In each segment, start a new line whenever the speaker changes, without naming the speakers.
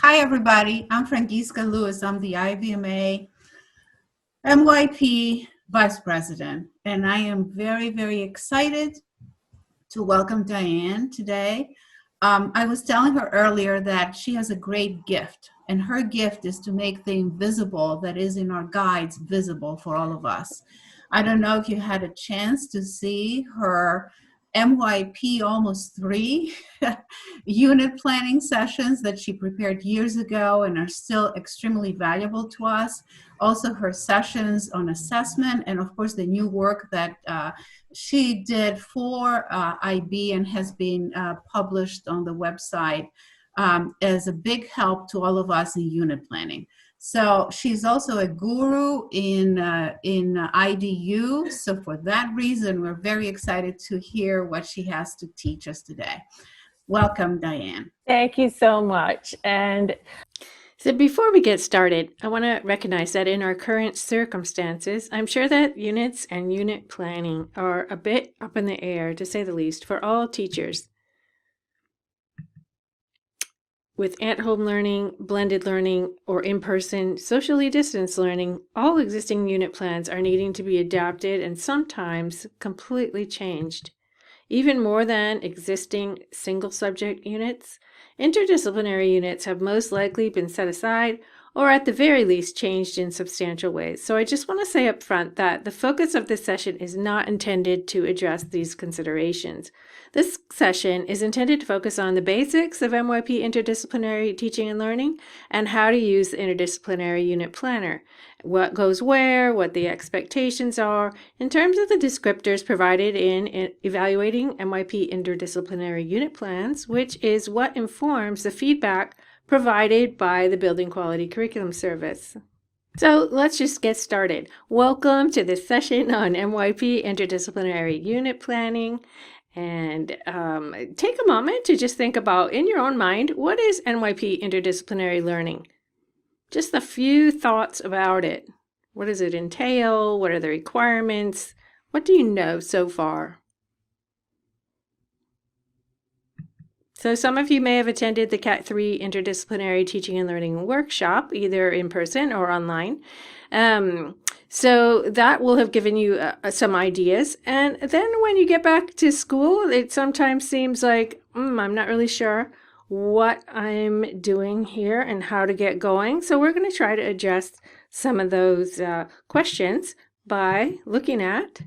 Hi, everybody. I'm Francisca Lewis. I'm the IBMA MYP Vice President, and I am very, very excited to welcome Diane today. I was telling her earlier that she has a great gift, and her gift is to make the invisible that is in our guides visible for all of us. I don't know if you had a chance to see her MYP almost 3 unit planning sessions that she prepared years ago and are still extremely valuable to us. Also her sessions on assessment, and of course the new work that she did for IB and has been published on the website as a big help to all of us in unit planning. So she's also a guru in IDU. So for that reason, we're very excited to hear what she has to teach us today. Welcome, Diane.
Thank you so much. And
so before we get started, I want to recognize that in our current circumstances, I'm sure that units and unit planning are a bit up in the air, to say the least, for all teachers. With at-home learning, blended learning, or in-person, socially distanced learning, all existing unit plans are needing to be adapted and sometimes completely changed. Even more than existing single-subject units, interdisciplinary units have most likely been set aside or at the very least changed in substantial ways. So I just want to say up front that the focus of this session is not intended to address these considerations. This session is intended to focus on the basics of MYP interdisciplinary teaching and learning and how to use the interdisciplinary unit planner, what goes where, what the expectations are, in terms of the descriptors provided in evaluating MYP interdisciplinary unit plans, which is what informs the feedback provided by the Building Quality Curriculum Service. So let's just get started. Welcome to this session on MYP interdisciplinary unit planning. And take a moment to just think about, in your own mind, what is MYP interdisciplinary learning? Just a few thoughts about it. What does it entail? What are the requirements? What do you know so far? So some of you may have attended the CAT 3 Interdisciplinary Teaching and Learning Workshop, either in person or online. So that will have given you some ideas. And then when you get back to school, it sometimes seems like, I'm not really sure what I'm doing here and how to get going. So we're going to try to address some of those questions by looking at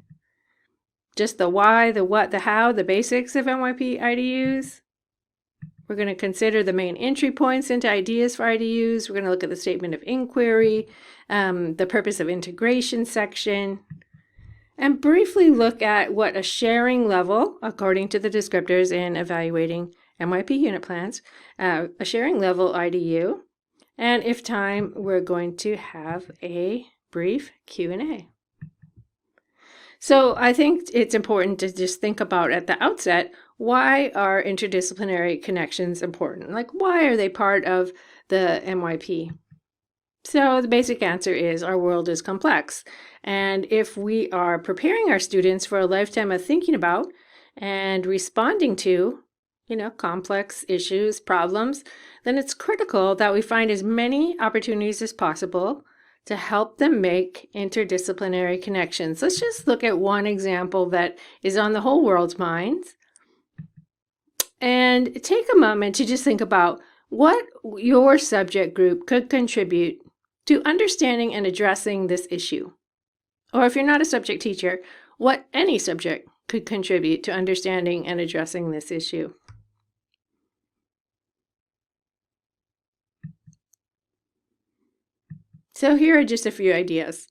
just the why, the what, the how, the basics of MYP IDUs. We're going to consider the main entry points into ideas for IDUs. We're going to look at the statement of inquiry, the purpose of integration section, and briefly look at what a sharing level, according to the descriptors in evaluating MYP unit plans, a sharing level IDU, and if time, we're going to have a brief Q&A. So I think it's important to just think about at the outset, why are interdisciplinary connections important? Like, why are they part of the MYP? So the basic answer is our world is complex. And if we are preparing our students for a lifetime of thinking about and responding to, complex issues, problems, then it's critical that we find as many opportunities as possible to help them make interdisciplinary connections. Let's just look at one example that is on the whole world's minds. And take a moment to just think about what your subject group could contribute to understanding and addressing this issue. Or if you're not a subject teacher, what any subject could contribute to understanding and addressing this issue. So here are just a few ideas.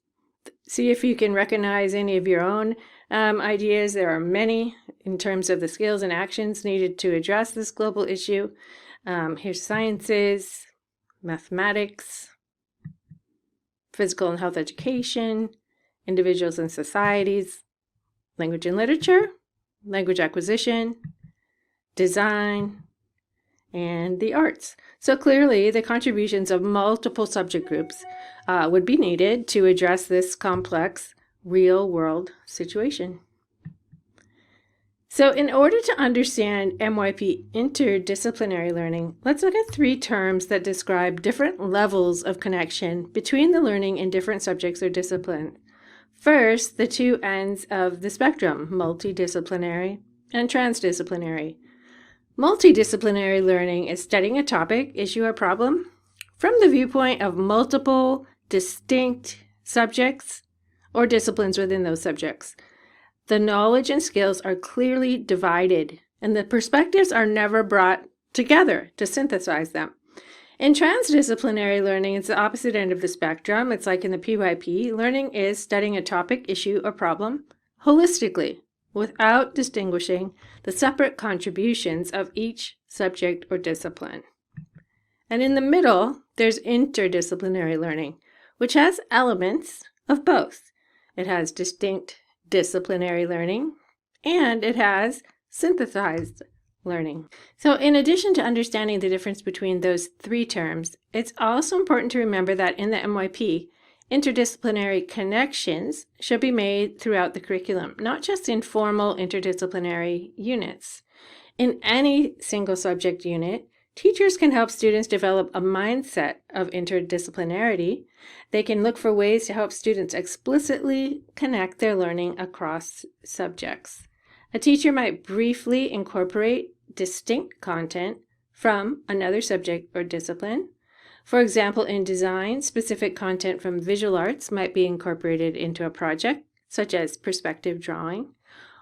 See if you can recognize any of your own ideas. There are many in terms of the skills and actions needed to address this global issue. Here's sciences, mathematics, physical and health education, individuals and societies, language and literature, language acquisition, design, and the arts. So clearly, the contributions of multiple subject groups would be needed to address this complex real-world situation. So in order to understand MYP interdisciplinary learning, let's look at 3 terms that describe different levels of connection between the learning in different subjects or disciplines. First, the 2 ends of the spectrum, multidisciplinary and transdisciplinary. Multidisciplinary learning is studying a topic, issue, or problem from the viewpoint of multiple distinct subjects or disciplines within those subjects. The knowledge and skills are clearly divided, and the perspectives are never brought together to synthesize them. In transdisciplinary learning, it's the opposite end of the spectrum. It's like in the PYP, learning is studying a topic, issue, or problem holistically, without distinguishing the separate contributions of each subject or discipline. And in the middle, there's interdisciplinary learning, which has elements of both. It has distinct disciplinary learning, and it has synthesized learning. So in addition to understanding the difference between those 3 terms, it's also important to remember that in the MYP, interdisciplinary connections should be made throughout the curriculum, not just in formal interdisciplinary units. In any single subject unit, teachers can help students develop a mindset of interdisciplinarity. They can look for ways to help students explicitly connect their learning across subjects. A teacher might briefly incorporate distinct content from another subject or discipline. For example, in design, specific content from visual arts might be incorporated into a project, such as perspective drawing.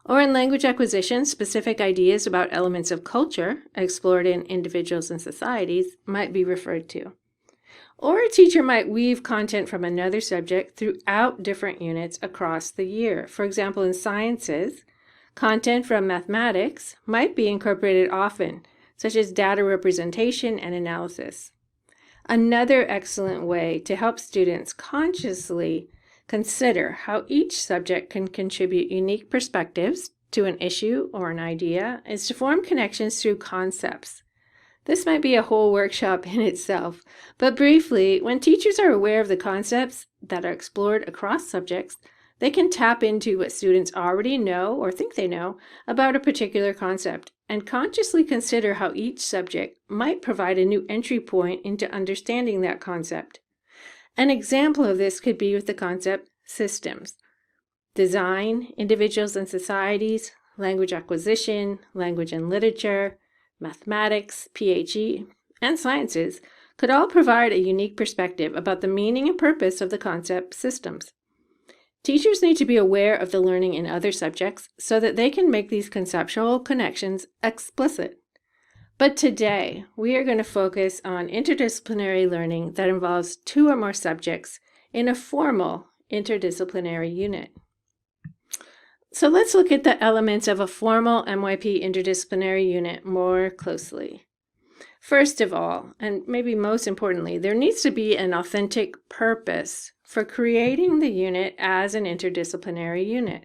Or in language acquisition, specific ideas about elements of culture explored in individuals and societies might be referred to. Or a teacher might weave content from another subject throughout different units across the year. For example, in sciences, content from mathematics might be incorporated often, such as data representation and analysis. Another excellent way to help students consciously consider how each subject can contribute unique perspectives to an issue or an idea is to form connections through concepts. This might be a whole workshop in itself, but briefly, when teachers are aware of the concepts that are explored across subjects, they can tap into what students already know or think they know about a particular concept and consciously consider how each subject might provide a new entry point into understanding that concept. An example of this could be with the concept systems. Design, individuals and societies, language acquisition, language and literature, mathematics, PHE, and sciences could all provide a unique perspective about the meaning and purpose of the concept systems. Teachers need to be aware of the learning in other subjects so that they can make these conceptual connections explicit. But today, we are going to focus on interdisciplinary learning that involves 2 or more subjects in a formal interdisciplinary unit. So let's look at the elements of a formal MYP interdisciplinary unit more closely. First of all, and maybe most importantly, there needs to be an authentic purpose for creating the unit as an interdisciplinary unit.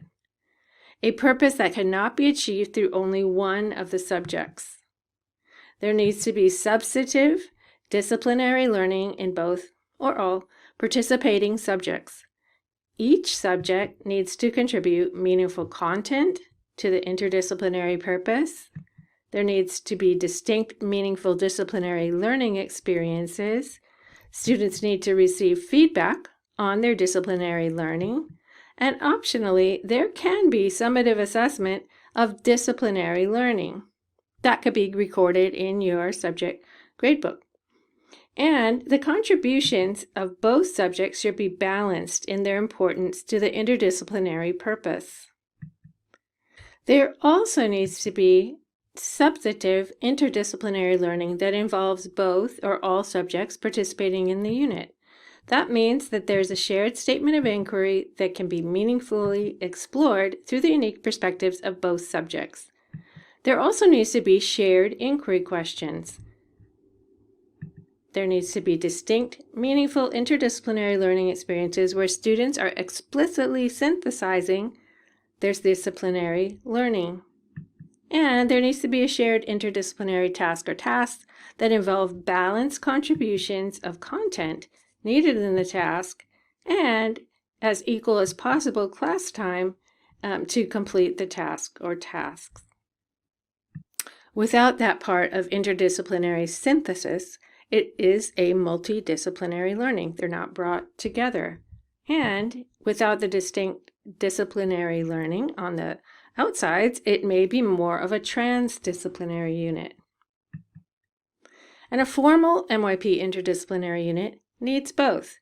A purpose that cannot be achieved through only one of the subjects. There needs to be substantive, disciplinary learning in both or all participating subjects. Each subject needs to contribute meaningful content to the interdisciplinary purpose. There needs to be distinct, meaningful disciplinary learning experiences. Students need to receive feedback on their disciplinary learning. And optionally, there can be summative assessment of disciplinary learning. That could be recorded in your subject gradebook. And the contributions of both subjects should be balanced in their importance to the interdisciplinary purpose. There also needs to be substantive interdisciplinary learning that involves both or all subjects participating in the unit. That means that there's a shared statement of inquiry that can be meaningfully explored through the unique perspectives of both subjects. There also needs to be shared inquiry questions. There needs to be distinct, meaningful interdisciplinary learning experiences where students are explicitly synthesizing their disciplinary learning. And there needs to be a shared interdisciplinary task or tasks that involve balanced contributions of content needed in the task and as equal as possible class time to complete the task or tasks. Without that part of interdisciplinary synthesis, it is a multidisciplinary learning. They're not brought together. And without the distinct disciplinary learning on the outsides, it may be more of a transdisciplinary unit. And a formal MYP interdisciplinary unit needs both.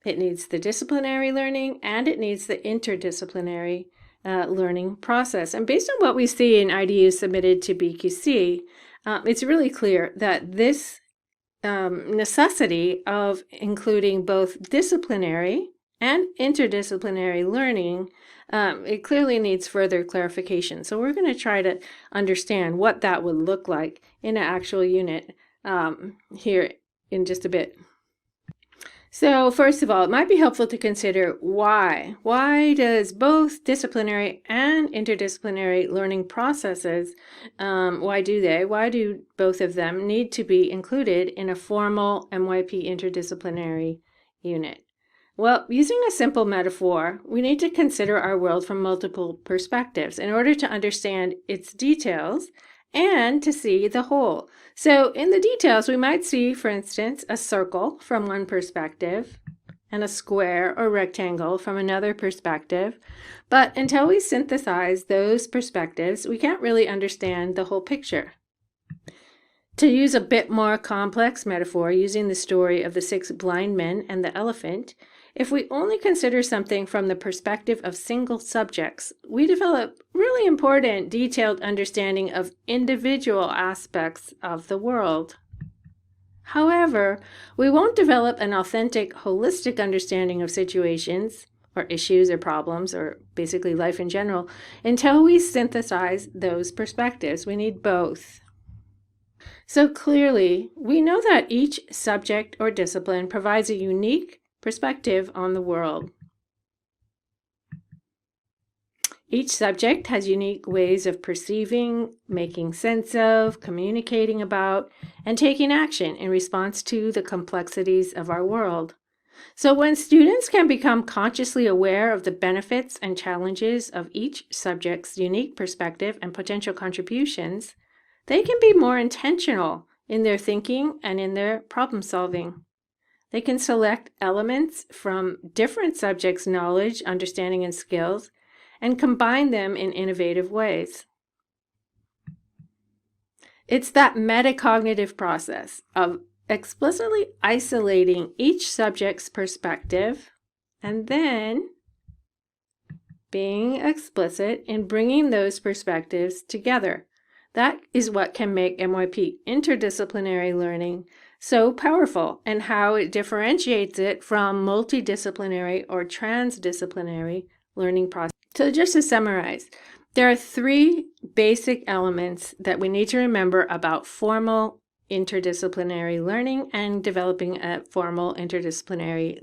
It needs the disciplinary learning and it needs the interdisciplinary learning process. And based on what we see in IDUs submitted to BQC, it's really clear that this necessity of including both disciplinary and interdisciplinary learning, it clearly needs further clarification. So we're going to try to understand what that would look like in an actual unit here in just a bit. So first of all, it might be helpful to consider why. Why does both disciplinary and interdisciplinary learning processes, why do both of them need to be included in a formal MYP interdisciplinary unit? Well, using a simple metaphor, we need to consider our world from multiple perspectives in order to understand its details and to see the whole. So in the details, we might see, for instance, a circle from one perspective and a square or rectangle from another perspective. But until we synthesize those perspectives, we can't really understand the whole picture. To use a bit more complex metaphor, using the story of the 6 blind men and the elephant, if we only consider something from the perspective of single subjects, we develop really important, detailed understanding of individual aspects of the world. However, we won't develop an authentic, holistic understanding of situations, or issues, or problems, or basically life in general, until we synthesize those perspectives. We need both. So clearly, we know that each subject or discipline provides a unique perspective on the world. Each subject has unique ways of perceiving, making sense of, communicating about, and taking action in response to the complexities of our world. So when students can become consciously aware of the benefits and challenges of each subject's unique perspective and potential contributions, they can be more intentional in their thinking and in their problem solving. They can select elements from different subjects' knowledge, understanding, and skills, and combine them in innovative ways. It's that metacognitive process of explicitly isolating each subject's perspective and then being explicit in bringing those perspectives together. That is what can make MYP interdisciplinary learning so powerful, and how it differentiates it from multidisciplinary or transdisciplinary learning process. So just to summarize, there are 3 basic elements that we need to remember about formal interdisciplinary learning and developing a formal interdisciplinary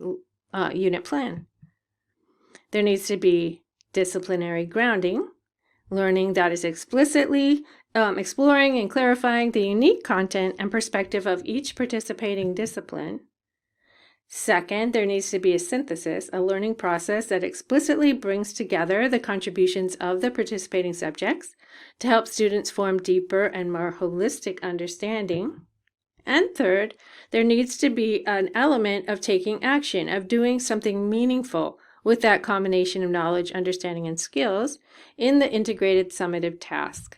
unit plan. There needs to be disciplinary grounding, learning that is explicitly exploring and clarifying the unique content and perspective of each participating discipline. Second, there needs to be a synthesis, a learning process that explicitly brings together the contributions of the participating subjects to help students form deeper and more holistic understanding. And third, there needs to be an element of taking action, of doing something meaningful with that combination of knowledge, understanding, and skills in the integrated summative task.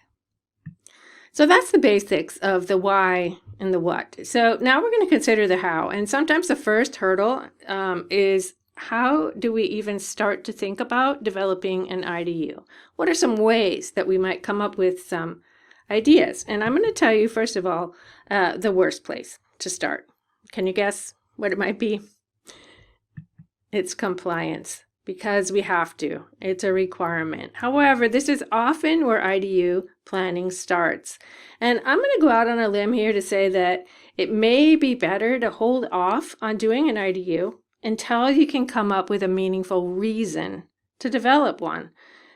So that's the basics of the why and the what. So now we're going to consider the how. And sometimes the first hurdle is, how do we even start to think about developing an IDU? What are some ways that we might come up with some ideas? And I'm going to tell you, first of all, the worst place to start. Can you guess what it might be? It's compliance, because we have to. It's a requirement. However, this is often where IDU planning starts. And I'm going to go out on a limb here to say that it may be better to hold off on doing an IDU until you can come up with a meaningful reason to develop one.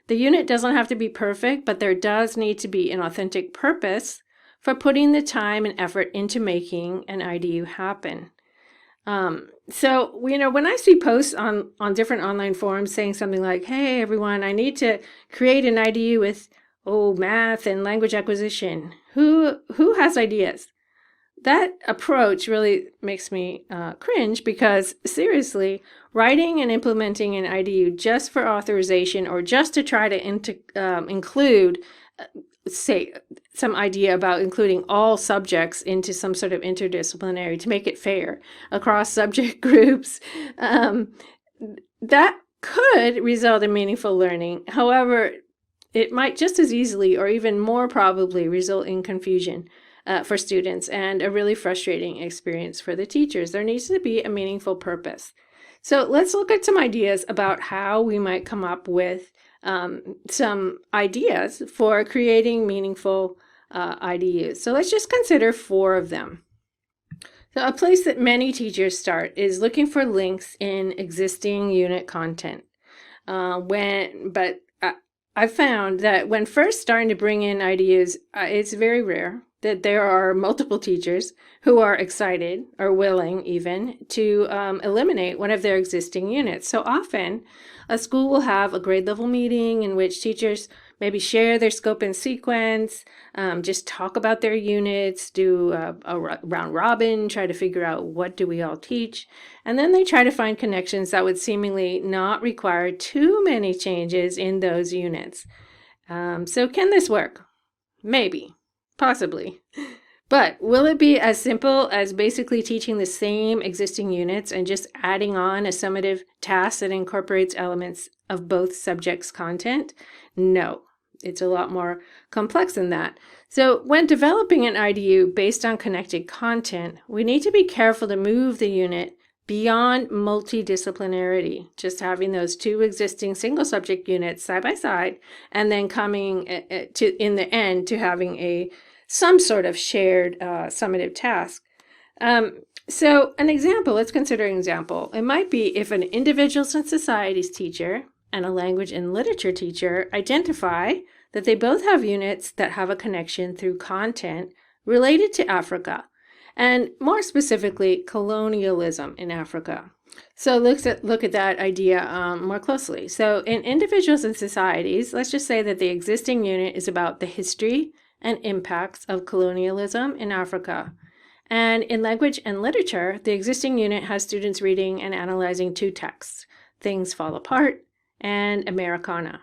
The unit doesn't have to be perfect, but there does need to be an authentic purpose for putting the time and effort into making an IDU happen. So, when I see posts on different online forums saying something like, hey, everyone, I need to create an IDU with math and language acquisition. Who has ideas? That approach really makes me cringe, because seriously, writing and implementing an IDU just for authorization or just to try to include, say, some idea about including all subjects into some sort of interdisciplinary to make it fair across subject groups, that could result in meaningful learning. However, it might just as easily, or even more probably, result in confusion for students and a really frustrating experience for the teachers. There needs to be a meaningful purpose. So let's look at some ideas about how we might come up with some ideas for creating meaningful IDUs. So let's just consider 4 of them. So a place that many teachers start is looking for links in existing unit content. I've found that when first starting to bring in IDUs, it's very rare that there are multiple teachers who are excited or willing even to eliminate one of their existing units. So often, a school will have a grade level meeting in which teachers maybe share their scope and sequence, just talk about their units, do a round robin, try to figure out what do we all teach, and then they try to find connections that would seemingly not require too many changes in those units. So can this work? Maybe. Possibly. But will it be as simple as basically teaching the same existing units and just adding on a summative task that incorporates elements of both subjects' content? No, it's a lot more complex than that. So when developing an IDU based on connected content, we need to be careful to move the unit beyond multidisciplinarity, just having those 2 existing single subject units side by side, and then coming to, in the end, to having some sort of shared summative task. So an example, let's consider an example. It might be if an individuals and societies teacher and a language and literature teacher identify that they both have units that have a connection through content related to Africa, and more specifically, colonialism in Africa. So look at that idea more closely. So in individuals and societies, let's just say that the existing unit is about the history and impacts of colonialism in Africa. And in language and literature, the existing unit has students reading and analyzing 2 texts, Things Fall Apart and Americana.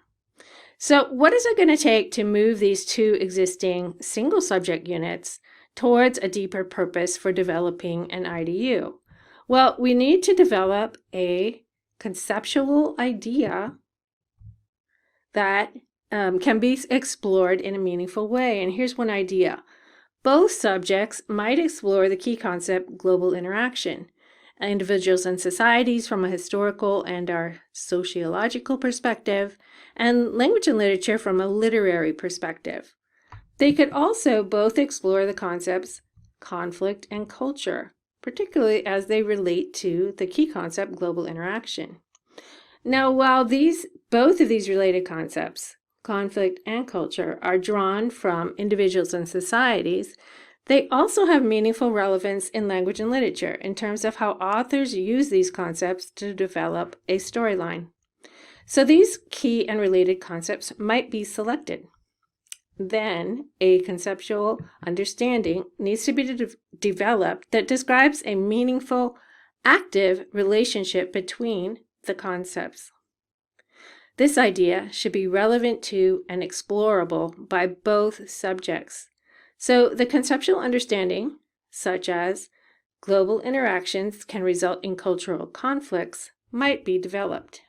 So what is it going to take to move these 2 existing single subject units towards a deeper purpose for developing an IDU? Well, we need to develop a conceptual idea that can be explored in a meaningful way. And here's one idea. Both subjects might explore the key concept, global interaction, individuals and societies from a historical and our sociological perspective, and language and literature from a literary perspective. They could also both explore the concepts conflict and culture, particularly as they relate to the key concept, global interaction. Now, while both of these related concepts, conflict and culture, are drawn from individuals and societies, they also have meaningful relevance in language and literature in terms of how authors use these concepts to develop a storyline. So these key and related concepts might be selected. Then a conceptual understanding needs to be developed that describes a meaningful, active relationship between the concepts. This idea should be relevant to and explorable by both subjects. So the conceptual understanding, such as global interactions can result in cultural conflicts, might be developed.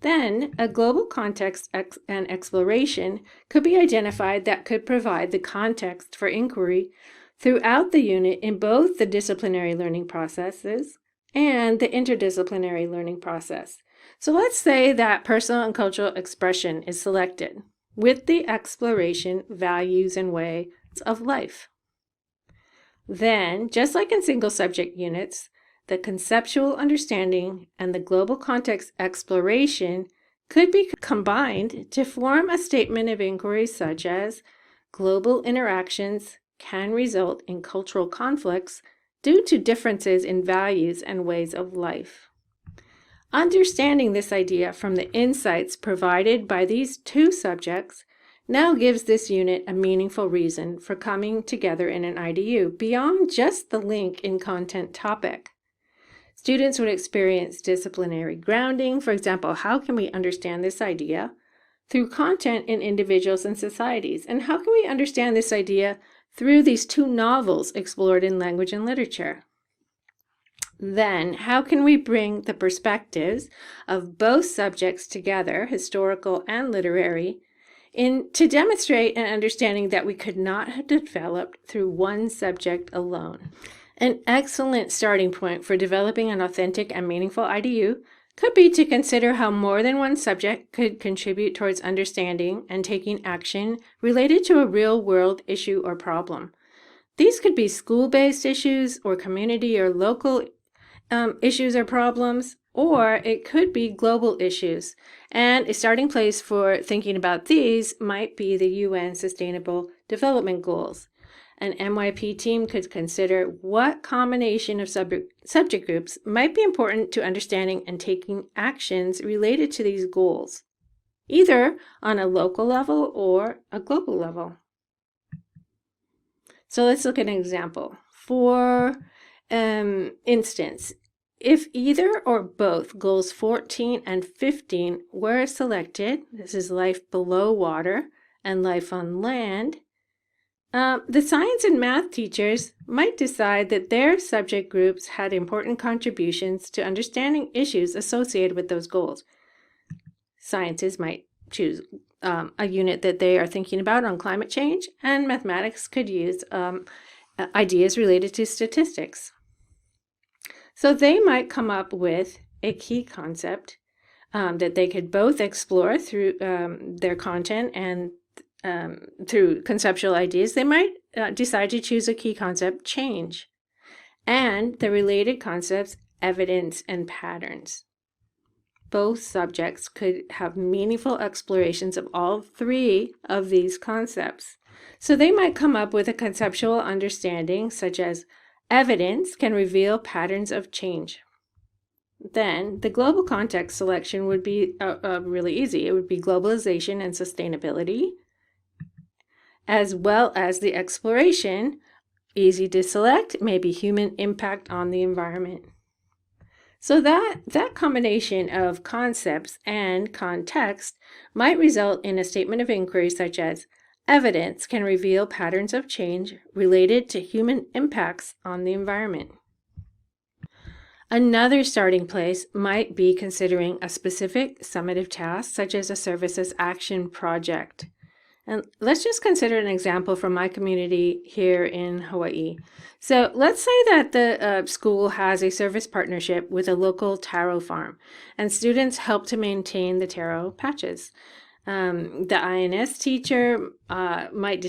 Then a global context and exploration could be identified that could provide the context for inquiry throughout the unit in both the disciplinary learning processes and the interdisciplinary learning process. So let's say that personal and cultural expression is selected with the exploration, values, and ways of life. Then, just like in single subject units, the conceptual understanding and the global context exploration could be combined to form a statement of inquiry such as global interactions can result in cultural conflicts due to differences in values and ways of life. Understanding this idea from the insights provided by these two subjects now gives this unit a meaningful reason for coming together in an IDU beyond just the link in content topic. Students would experience disciplinary grounding. For example, how can we understand this idea through content in individuals and societies? And how can we understand this idea through these two novels explored in language and literature? Then, how can we bring the perspectives of both subjects together, historical and literary, to demonstrate an understanding that we could not have developed through one subject alone? An excellent starting point for developing an authentic and meaningful IDU could be to consider how more than one subject could contribute towards understanding and taking action related to a real-world issue or problem. These could be school-based issues or community or local issues or problems, or it could be global issues. And a starting place for thinking about these might be the UN Sustainable Development Goals. An MYP team could consider what combination of subject groups might be important to understanding and taking actions related to these goals, either on a local level or a global level. So let's look at an example. For instance, if either or both goals 14 and 15 were selected, this is life below water and life on land, the science and math teachers might decide that their subject groups had important contributions to understanding issues associated with those goals. Scientists might choose a unit that they are thinking about on climate change, and mathematics could use ideas related to statistics. So they might come up with a key concept that they could both explore through their content and through conceptual ideas. They might decide to choose a key concept, change, and the related concepts, evidence and patterns. Both subjects could have meaningful explorations of all three of these concepts. So they might come up with a conceptual understanding such as evidence can reveal patterns of change. Then the global context selection would be really easy. It would be globalization and sustainability, as well as the exploration, easy to select, maybe human impact on the environment. So that combination of concepts and context might result in a statement of inquiry such as, evidence can reveal patterns of change related to human impacts on the environment. Another starting place might be considering a specific summative task, such as a services action project. And let's just consider an example from my community here in Hawaii. So let's say that the school has a service partnership with a local taro farm, and students help to maintain the taro patches. The INS teacher might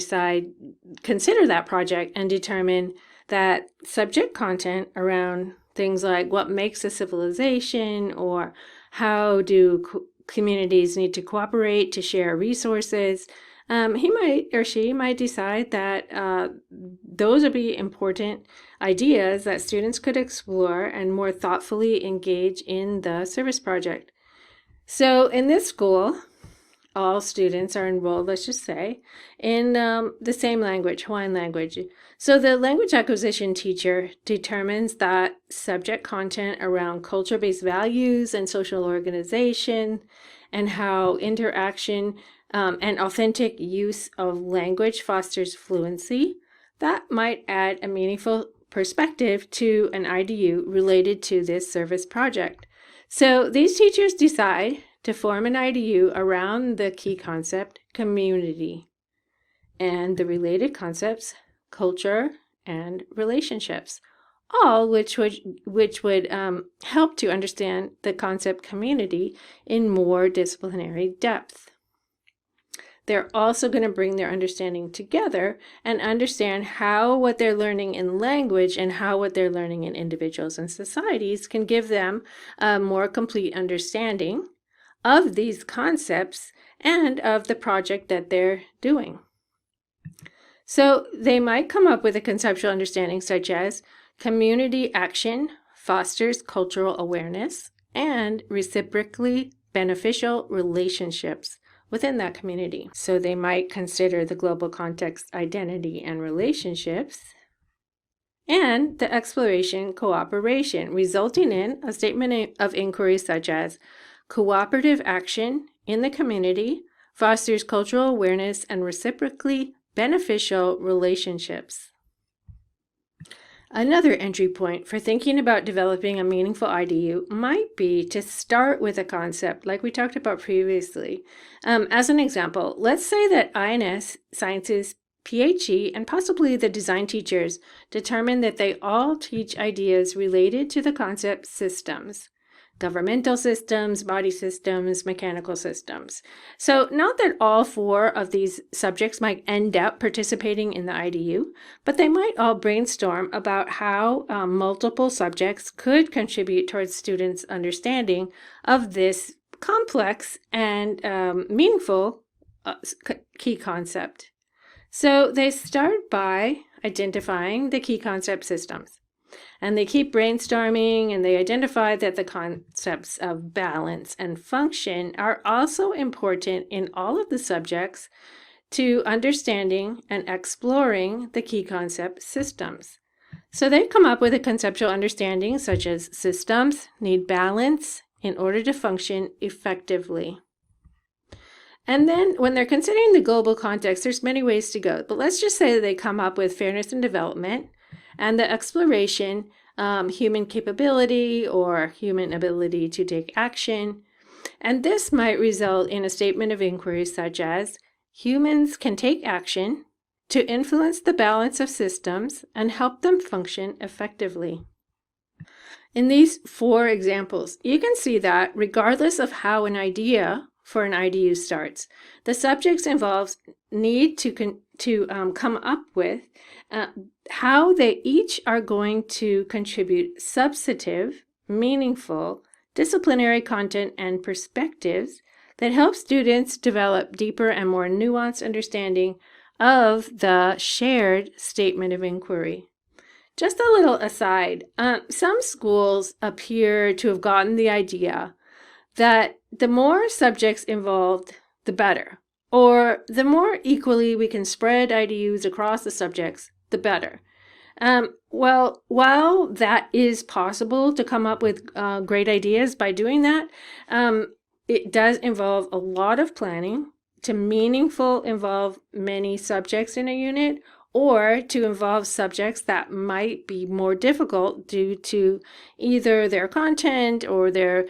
consider that project and determine that subject content around things like what makes a civilization, or how do communities need to cooperate to share resources. He or she might decide that those would be important ideas that students could explore and more thoughtfully engage in the service project. So in this school, all students are enrolled, let's just say, in the same language, Hawaiian language. So the language acquisition teacher determines that subject content around culture-based values and social organization, and how interaction and authentic use of language fosters fluency, that might add a meaningful perspective to an IDU related to this service project. So these teachers decide to form an IDU around the key concept, community, and the related concepts, culture and relationships, all which would help to understand the concept community in more disciplinary depth. They're also going to bring their understanding together and understand how what they're learning in language and how what they're learning in individuals and societies can give them a more complete understanding of these concepts and of the project that they're doing. So they might come up with a conceptual understanding such as community action fosters cultural awareness and reciprocally beneficial relationships within that community. So they might consider the global context, identity, and relationships, and the exploration cooperation, resulting in a statement of inquiry such as cooperative action in the community fosters cultural awareness and reciprocally beneficial relationships. Another entry point for thinking about developing a meaningful IDU might be to start with a concept like we talked about previously. As an example, let's say that INS Sciences PHE and possibly the design teachers determine that they all teach ideas related to the concept systems. Governmental systems, body systems, mechanical systems. So not that all 4 of these subjects might end up participating in the IDU, but they might all brainstorm about how multiple subjects could contribute towards students' understanding of this complex and meaningful key concept. So they start by identifying the key concept systems. And they keep brainstorming, and they identify that the concepts of balance and function are also important in all of the subjects to understanding and exploring the key concept systems. So they come up with a conceptual understanding such as systems need balance in order to function effectively. And then when they're considering the global context, there's many ways to go. But let's just say that they come up with fairness and development, and the exploration, human capability or human ability to take action. And this might result in a statement of inquiry such as, humans can take action to influence the balance of systems and help them function effectively. In these 4 examples, you can see that regardless of how an idea for an IDU starts, the subjects involved need to come up with how they each are going to contribute substantive, meaningful, disciplinary content and perspectives that help students develop deeper and more nuanced understanding of the shared statement of inquiry. Just a little aside, some schools appear to have gotten the idea that the more subjects involved, the better, or the more equally we can spread IDUs across the subjects, the better. Well, while that is possible to come up with great ideas by doing that, it does involve a lot of planning to meaningful involve many subjects in a unit, or to involve subjects that might be more difficult due to either their content or their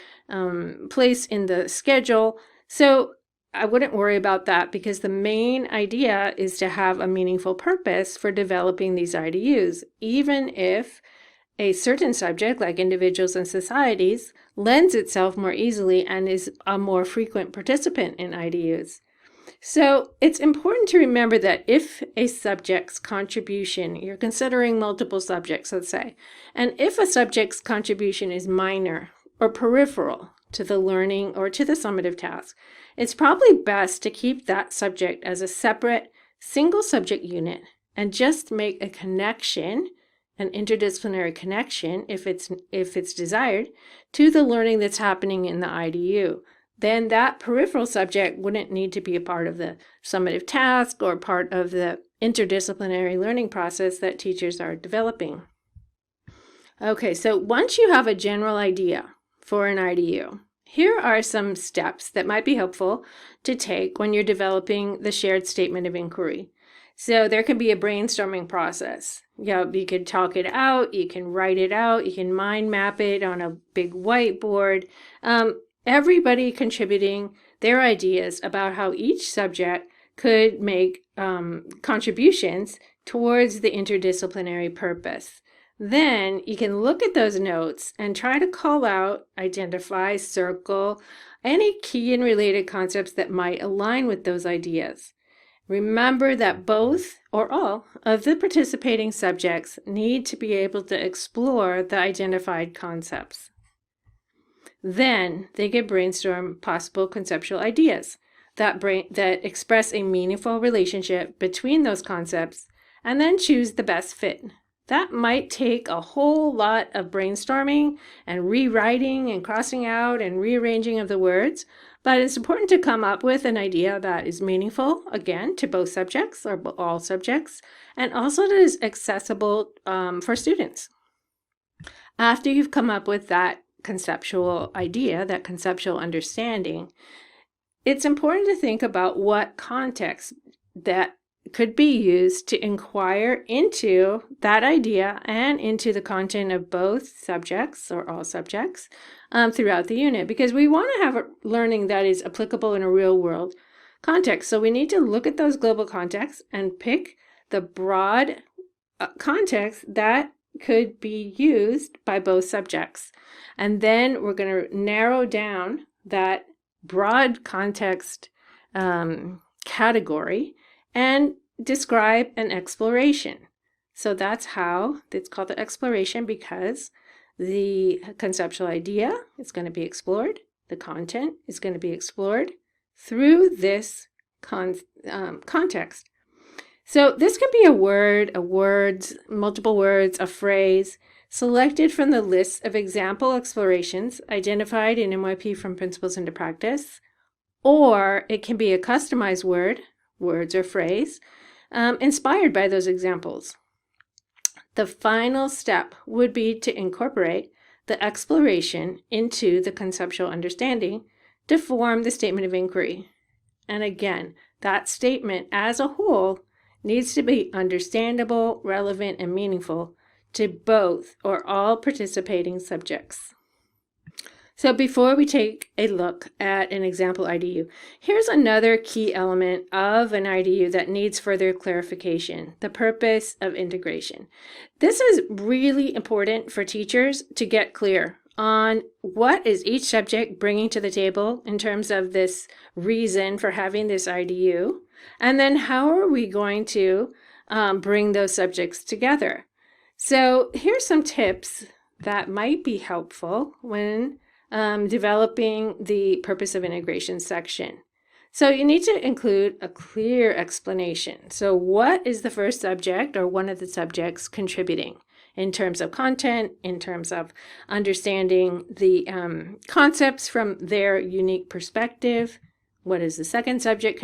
place in the schedule. So I wouldn't worry about that, because the main idea is to have a meaningful purpose for developing these IDUs, even if a certain subject, like individuals and societies, lends itself more easily and is a more frequent participant in IDUs. So it's important to remember that if a subject's contribution, you're considering multiple subjects, let's say, and if a subject's contribution is minor or peripheral to the learning or to the summative task, it's probably best to keep that subject as a separate single subject unit and just make a connection, an interdisciplinary connection, if it's desired, to the learning that's happening in the IDU. Then that peripheral subject wouldn't need to be a part of the summative task or part of the interdisciplinary learning process that teachers are developing. Okay, so once you have a general idea for an IDU, here are some steps that might be helpful to take when you're developing the shared statement of inquiry. So there can be a brainstorming process. You can talk it out, you can write it out, you can mind map it on a big whiteboard. Everybody contributing their ideas about how each subject could make contributions towards the interdisciplinary purpose. Then you can look at those notes and try to call out, identify, circle any key and related concepts that might align with those ideas. Remember that both or all of the participating subjects need to be able to explore the identified concepts. Then they can brainstorm possible conceptual ideas that express a meaningful relationship between those concepts, and then choose the best fit, That might take a whole lot of brainstorming and rewriting and crossing out and rearranging of the words, but it's important to come up with an idea that is meaningful, again, to both subjects or all subjects, and also that is accessible for students. After you've come up with that conceptual idea, that conceptual understanding, it's important to think about what context that could be used to inquire into that idea and into the content of both subjects or all subjects throughout the unit, because we want to have a learning that is applicable in a real world context. So we need to look at those global contexts and pick the broad context that could be used by both subjects. And then we're going to narrow down that broad context category and describe an exploration. So that's how it's called the exploration, because the conceptual idea is going to be explored, the content is going to be explored through this context. So this can be a word, words, multiple words, a phrase, selected from the list of example explorations identified in MYP from Principles into Practice, or it can be a customized word, words or phrase, inspired by those examples. The final step would be to incorporate the exploration into the conceptual understanding to form the statement of inquiry. And again, that statement as a whole needs to be understandable, relevant, and meaningful to both or all participating subjects. So before we take a look at an example IDU, here's another key element of an IDU that needs further clarification: the purpose of integration. This is really important for teachers to get clear on what is each subject bringing to the table in terms of this reason for having this IDU, and then how are we going to bring those subjects together. So here's some tips that might be helpful when developing the purpose of integration section. So you need to include a clear explanation. So what is the first subject or one of the subjects contributing in terms of content, in terms of understanding the concepts from their unique perspective? What is the second subject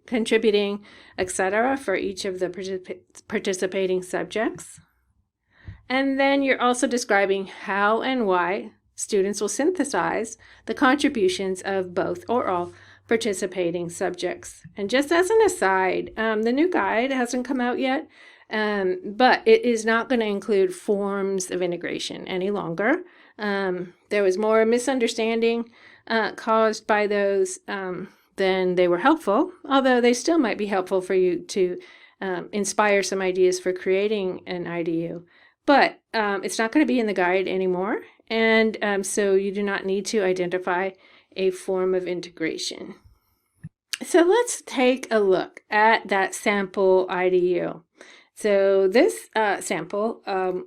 contributing, etc., for each of the participating subjects? And then you're also describing how and why students will synthesize the contributions of both or all participating subjects. And just as an aside, the new guide hasn't come out yet, but it is not going to include forms of integration any longer. There was more misunderstanding caused by those than they were helpful, although they still might be helpful for you to inspire some ideas for creating an IDU. But it's not going to be in the guide anymore, and so you do not need to identify a form of integration. So let's take a look at that sample IDU. So this sample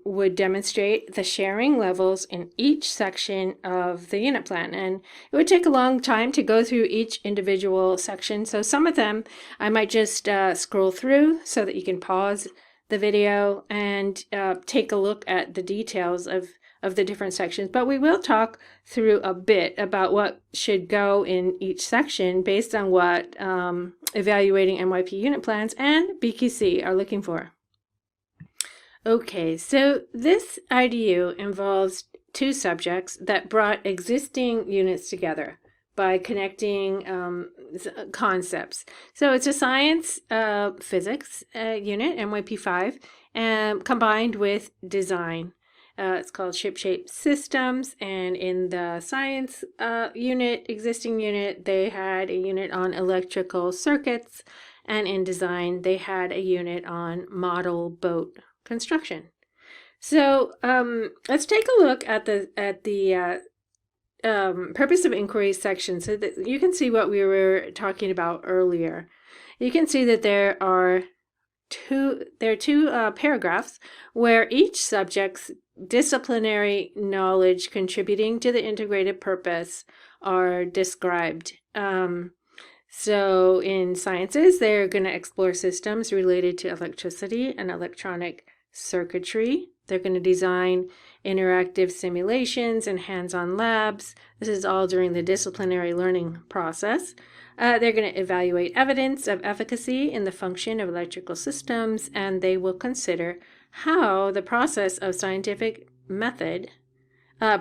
would demonstrate the sharing levels in each section of the unit plan, and it would take a long time to go through each individual section. So some of them I might just scroll through so that you can pause the video and take a look at the details of the different sections. But we will talk through a bit about what should go in each section based on what evaluating MYP unit plans and BQC are looking for. Okay, so this IDU involves two subjects that brought existing units together by connecting concepts. So it's a science physics unit, MYP 5, combined with design. It's called Ship-Shape Systems, and in the science existing unit, they had a unit on electrical circuits, and in design, they had a unit on model boat construction. So let's take a look at the purpose of inquiry section so that you can see what we were talking about earlier. You can see that there are two paragraphs where each subject's disciplinary knowledge contributing to the integrated purpose are described. So in sciences, they're going to explore systems related to electricity and electronic circuitry. They're going to design interactive simulations and hands-on labs. This is all during the disciplinary learning process. They're going to evaluate evidence of efficacy in the function of electrical systems, and they will consider how the process of scientific method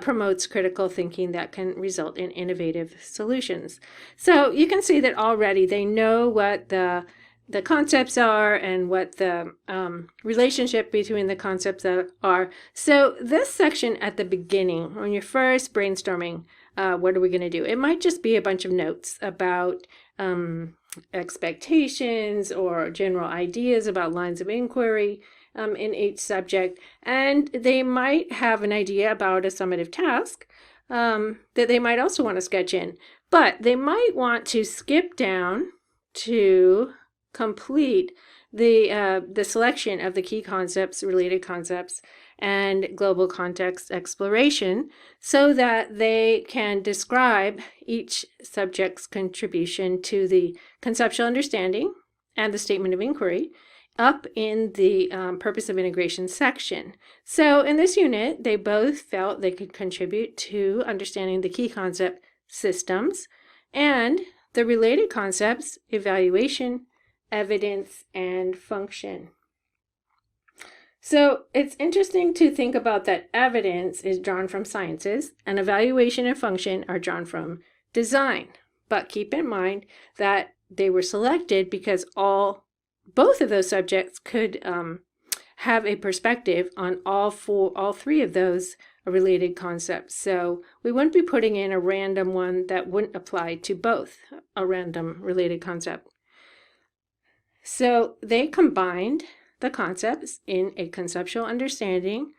promotes critical thinking that can result in innovative solutions. So you can see that already they know what the concepts are and what the relationship between the concepts are. So this section at the beginning, when you're first brainstorming, what are we going to do? It might just be a bunch of notes about expectations or general ideas about lines of inquiry in each subject. And they might have an idea about a summative task that they might also want to sketch in. But they might want to skip down to complete the selection of the key concepts, related concepts, and global context exploration so that they can describe each subject's contribution to the conceptual understanding and the statement of inquiry up in the purpose of integration section. So in this unit, they both felt they could contribute to understanding the key concept systems and the related concepts, evaluation, evidence, and function. So it's interesting to think about that evidence is drawn from sciences and evaluation and function are drawn from design. But keep in mind that they were selected because both of those subjects could have a perspective on all three of those related concepts. So we wouldn't be putting in a random one that wouldn't apply to both, a random related concept. So they combined the concepts in a conceptual understanding.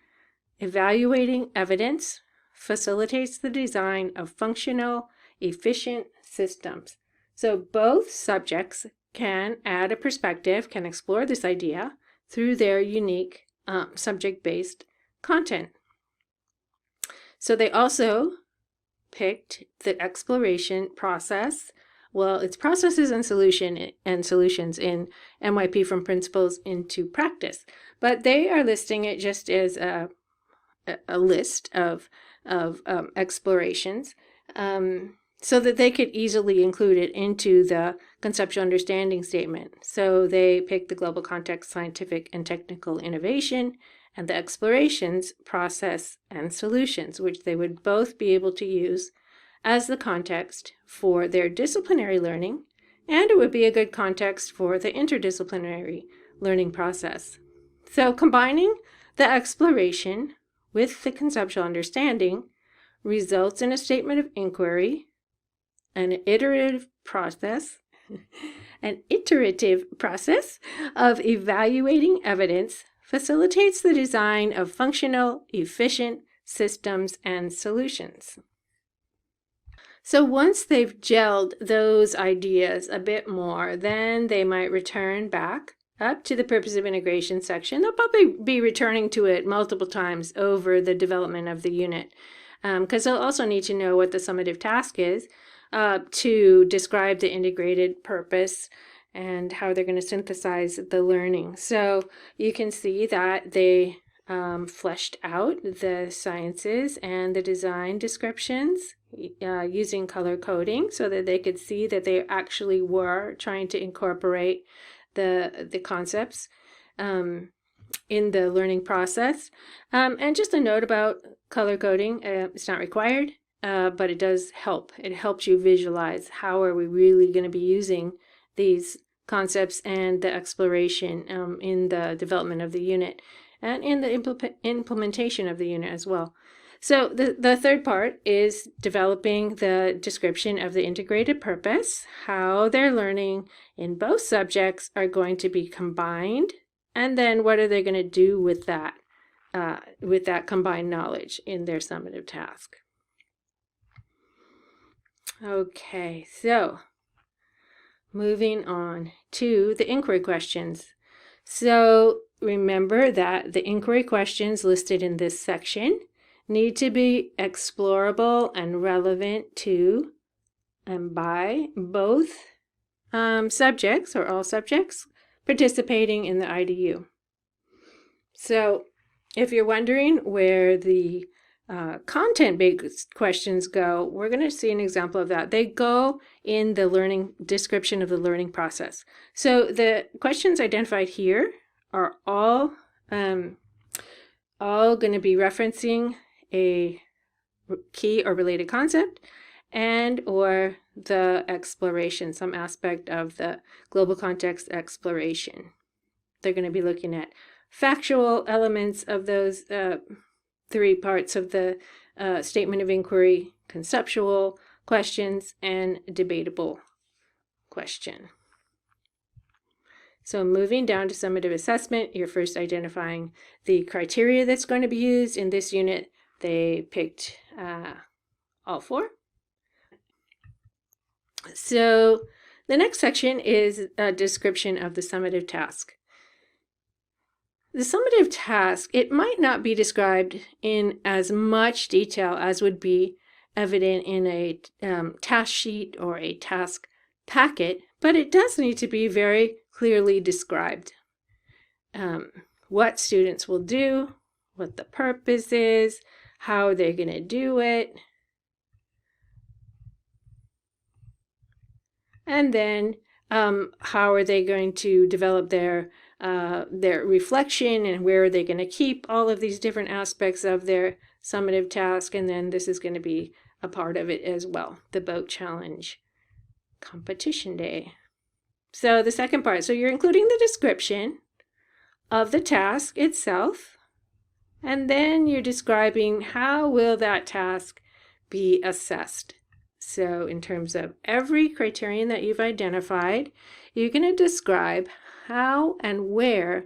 Evaluating evidence facilitates the design of functional, efficient systems. So both subjects can add a perspective, can explore this idea through their unique subject-based content. So they also picked the exploration process. Well, it's processes and solutions in MYP from principles into practice, but they are listing it just as a list of explorations so that they could easily include it into the conceptual understanding statement. So they picked the global context, scientific and technical innovation, and the explorations, process, and solutions, which they would both be able to use as the context for their disciplinary learning, and it would be a good context for the interdisciplinary learning process. So combining the exploration with the conceptual understanding results in a statement of inquiry, an iterative process of evaluating evidence facilitates the design of functional, efficient systems and solutions. So once they've gelled those ideas a bit more, then they might return back up to the purpose of integration section. They'll probably be returning to it multiple times over the development of the unit, because they'll also need to know what the summative task is to describe the integrated purpose and how they're going to synthesize the learning. So you can see that they fleshed out the sciences and the design descriptions using color coding so that they could see that they actually were trying to incorporate the concepts in the learning process. And just a note about color coding, it's not required, but it does help. It helps you visualize how are we really going to be using these concepts and the exploration in the development of the unit and in the implementation of the unit as well. So the third part is developing the description of the integrated purpose, how their learning in both subjects are going to be combined, and then what are they going to do with that combined knowledge in their summative task. Okay, so moving on to the inquiry questions. So remember that the inquiry questions listed in this section need to be explorable and relevant to and by both subjects or all subjects participating in the IDU. So if you're wondering where the content-based questions go, we're going to see an example of that. They go in the learning description of the learning process. So the questions identified here are all going to be referencing a key or related concept and or the exploration, some aspect of the global context exploration. They're going to be looking at factual elements of those three parts of the statement of inquiry, conceptual questions, and debatable question. So moving down to summative assessment, you're first identifying the criteria that's going to be used. In this unit, they picked all four. So the next section is a description of the summative task. The summative task, it might not be described in as much detail as would be evident in a task sheet or a task packet, but it does need to be very clearly described. What students will do, what the purpose is, how they're going to do it, and then how are they going to develop their reflection, and where are they going to keep all of these different aspects of their summative task. And then this is going to be a part of it as well, the boat challenge competition day. So the second part, so you're including the description of the task itself, and then you're describing how will that task be assessed. So in terms of every criterion that you've identified, you're going to describe how and where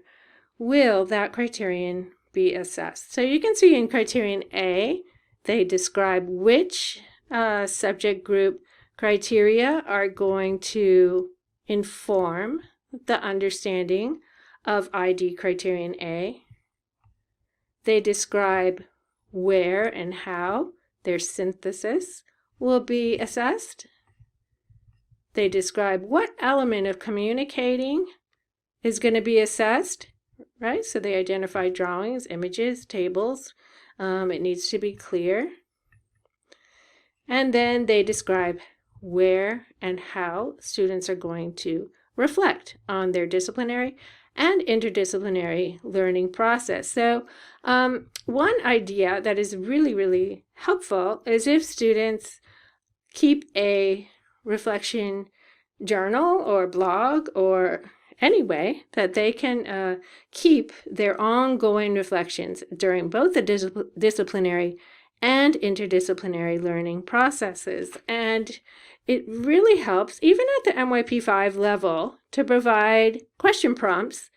will that criterion be assessed. So you can see in criterion A, they describe which subject group criteria are going to inform the understanding of ID criterion A. They describe where and how their synthesis will be assessed. They describe what element of communicating is going to be assessed, right? So they identify drawings, images, tables. It needs to be clear. And then they describe where and how students are going to reflect on their disciplinary and interdisciplinary learning process. So one idea that is really, really helpful is if students keep a reflection journal or blog or any way that they can keep their ongoing reflections during both the disciplinary and interdisciplinary learning processes. And it really helps, even at the MYP 5 level, to provide question prompts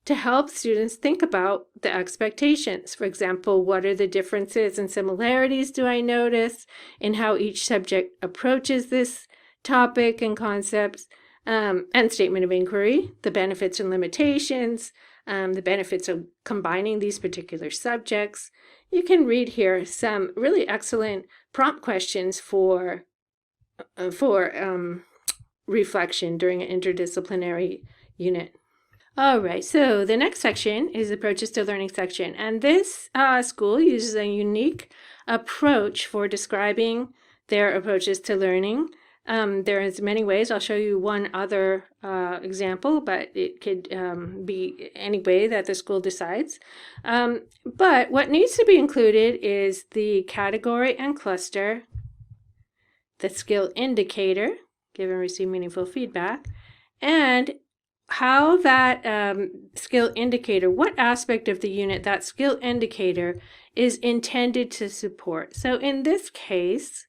to help students think about the expectations. For example, what are the differences and similarities do I notice in how each subject approaches this topic and concepts, and statement of inquiry, the benefits and limitations, the benefits of combining these particular subjects. You can read here some really excellent prompt questions for reflection during an interdisciplinary unit. All right, so the next section is approaches to learning section, and this school uses a unique approach for describing their approaches to learning. There is many ways. I'll show you one other example, but it could be any way that the school decides. But what needs to be included is the category and cluster, the skill indicator, give and receive meaningful feedback, and how that skill indicator, what aspect of the unit that skill indicator is intended to support. So in this case,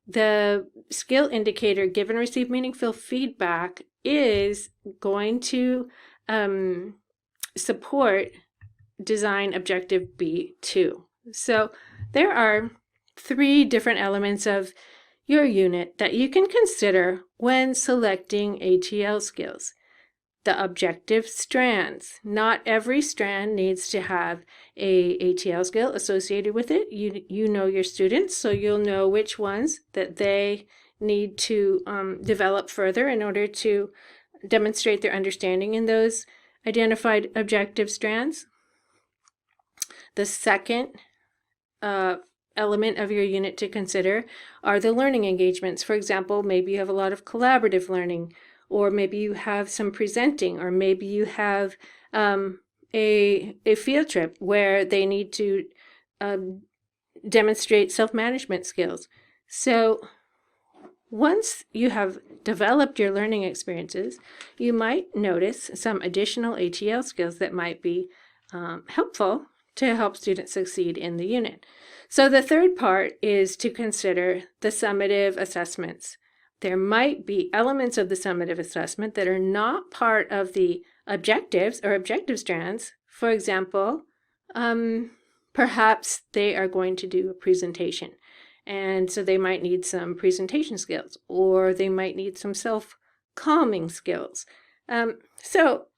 the skill indicator, give and receive meaningful feedback, is going to support design objective B2. So there are 3 different elements of your unit that you can consider when selecting ATL skills. The objective strands. Not every strand needs to have a ATL skill associated with it. You know your students, so you'll know which ones that they need to develop further in order to demonstrate their understanding in those identified objective strands. The second element of your unit to consider are the learning engagements. For example, maybe you have a lot of collaborative learning, or maybe you have some presenting, or maybe you have a field trip where they need to demonstrate self-management skills. So once you have developed your learning experiences, you might notice some additional ATL skills that might be helpful to help students succeed in the unit. So the third part is to consider the summative assessments. There might be elements of the summative assessment that are not part of the objectives or objective strands. For example, perhaps they are going to do a presentation, and so they might need some presentation skills, or they might need some self-calming skills. So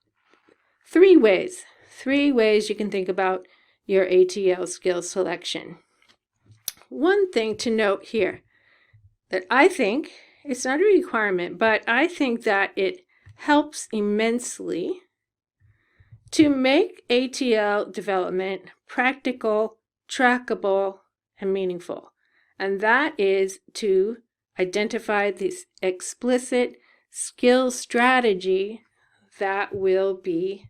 three ways you can think about your ATL skill selection. One thing to note here that I think, it's not a requirement, but I think that it helps immensely to make ATL development practical, trackable, and meaningful. And that is to identify this explicit skill strategy that will be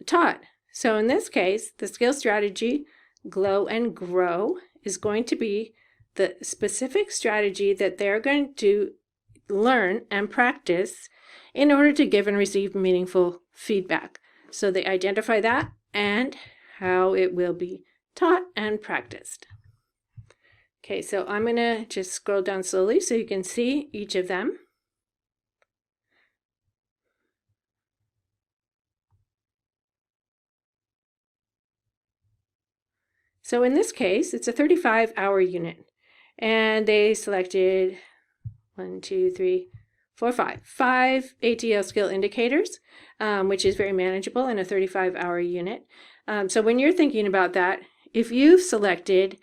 taught. So in this case, the skill strategy, glow and grow, is going to be the specific strategy that they're going to learn and practice in order to give and receive meaningful feedback. So they identify that and how it will be taught and practiced. Okay, so I'm going to just scroll down slowly so you can see each of them. So in this case, it's a 35-hour unit, and they selected 5 ATL skill indicators, which is very manageable in a 35-hour unit. So when you're thinking about that, if you've selected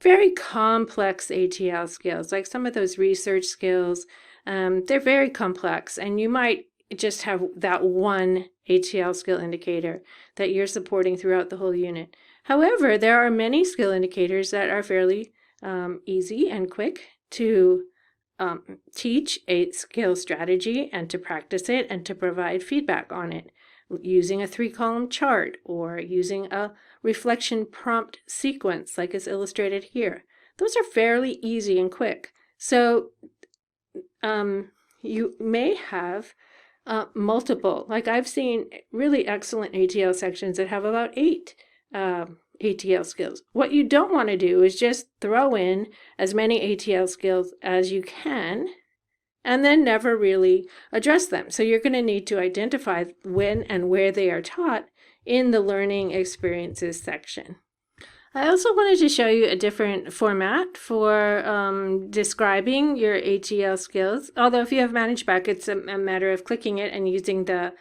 very complex ATL skills, like some of those research skills, they're very complex, and you might just have that one ATL skill indicator that you're supporting throughout the whole unit. However, there are many skill indicators that are fairly easy and quick to teach a skill strategy and to practice it and to provide feedback on it using a 3-column chart or using a reflection prompt sequence like is illustrated here. Those are fairly easy and quick. So you may have multiple, like I've seen really excellent ATL sections that have about 8 ATL skills. What you don't want to do is just throw in as many ATL skills as you can and then never really address them. So you're going to need to identify when and where they are taught in the learning experiences section. I also wanted to show you a different format for describing your ATL skills. Although if you have ManageBack, it's a matter of clicking it and using the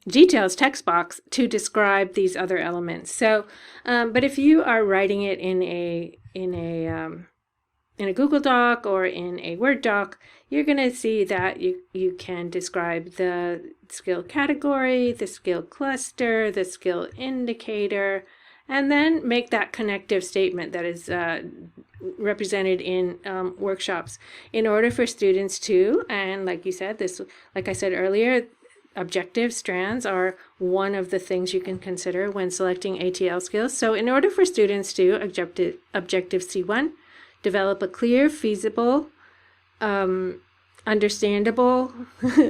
details text box to describe these other elements. So, but if you are writing it in a Google Doc or in a Word doc, you're going to see that you can describe the skill category, the skill cluster, the skill indicator, and then make that connective statement that is represented in workshops in order for students to, and like you said, like I said earlier, objective strands are one of the things you can consider when selecting ATL skills. So in order for students to, objective C1, develop a clear, feasible, understandable,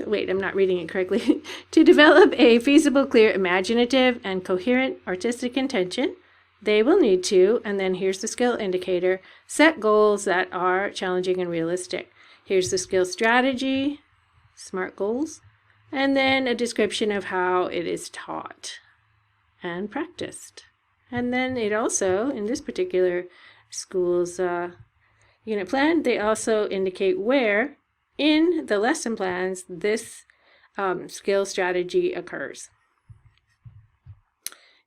wait, I'm not reading it correctly, to develop a feasible, clear, imaginative, and coherent artistic intention, they will need to, and then here's the skill indicator, set goals that are challenging and realistic. Here's the skill strategy, SMART goals, and then a description of how it is taught and practiced. And then it also, in this particular school's unit plan, they also indicate where in the lesson plans this skill strategy occurs.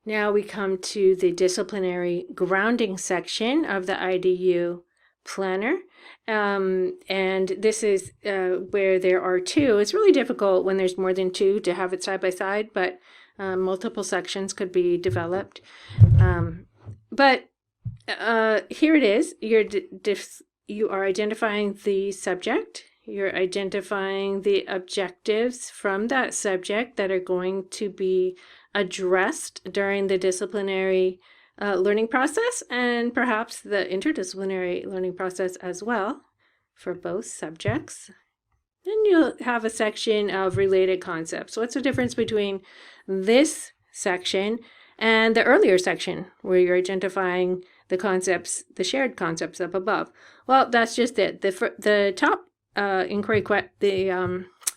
Now we come to the disciplinary grounding section of the IDU planner. And this is where there are 2. It's really difficult when there's more than 2 to have it side by side, but Multiple sections could be developed. But here it is. You are identifying the subject. You're identifying the objectives from that subject that are going to be addressed during the disciplinary learning process, and perhaps the interdisciplinary learning process as well for both subjects. Then you'll have a section of related concepts. What's the difference between this section and the earlier section where you're identifying the concepts, the shared concepts up above? Well, that's just it. The top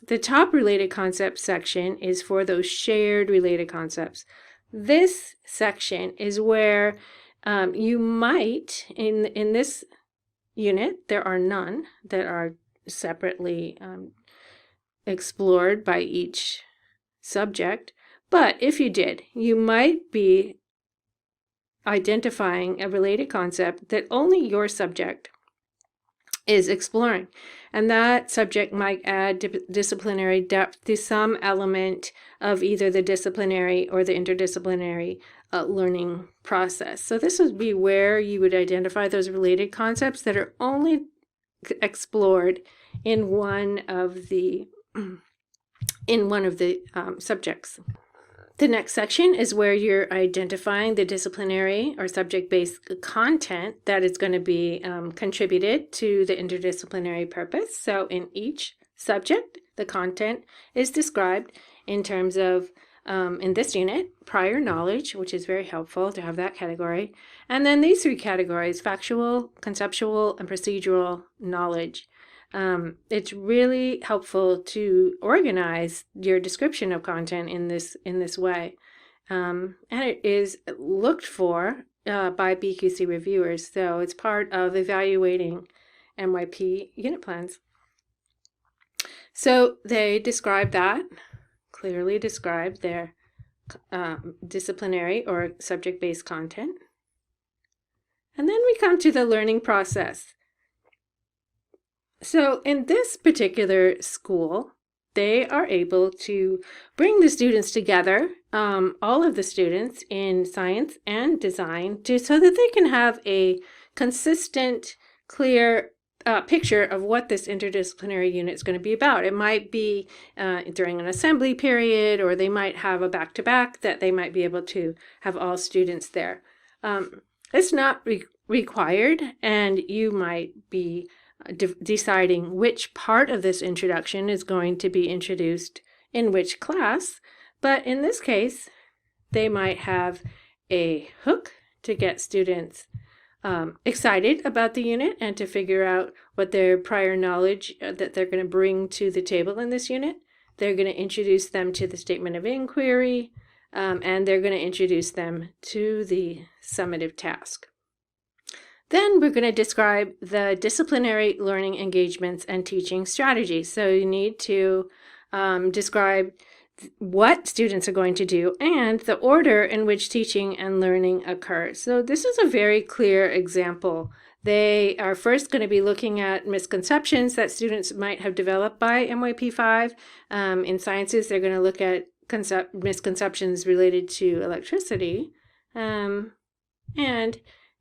the top related concepts section is for those shared related concepts. This section is where you might, in this unit, there are none that are separately explored by each subject. But if you did, you might be identifying a related concept that only your subject is exploring. And that subject might add disciplinary depth to some element of either the disciplinary or the interdisciplinary learning process. So this would be where you would identify those related concepts that are only explored in one of the subjects. The next section is where you're identifying the disciplinary or subject-based content that is going to be contributed to the interdisciplinary purpose. So in each subject, the content is described in terms of, in this unit, prior knowledge, which is very helpful to have that category. And then these three categories, factual, conceptual, and procedural knowledge. It's really helpful to organize your description of content in this way. And it is looked for by BQC reviewers, so it's part of evaluating MYP unit plans. So they describe that, clearly describe their disciplinary or subject-based content. And then we come to the learning process. So in this particular school, they are able to bring the students together, all of the students in science and design, so that they can have a consistent, clear picture of what this interdisciplinary unit is going to be about. It might be during an assembly period, or they might have a back-to-back that they might be able to have all students there. It's not required, and you might be deciding which part of this introduction is going to be introduced in which class. But in this case, they might have a hook to get students excited about the unit and to figure out what their prior knowledge that they're going to bring to the table in this unit. They're going to introduce them to the statement of inquiry, and they're going to introduce them to the summative task. Then we're going to describe the disciplinary learning engagements and teaching strategies. So you need to describe what students are going to do and the order in which teaching and learning occurs. So this is a very clear example. They are first going to be looking at misconceptions that students might have developed by MYP5. In sciences, they're going to look at misconceptions related to electricity. And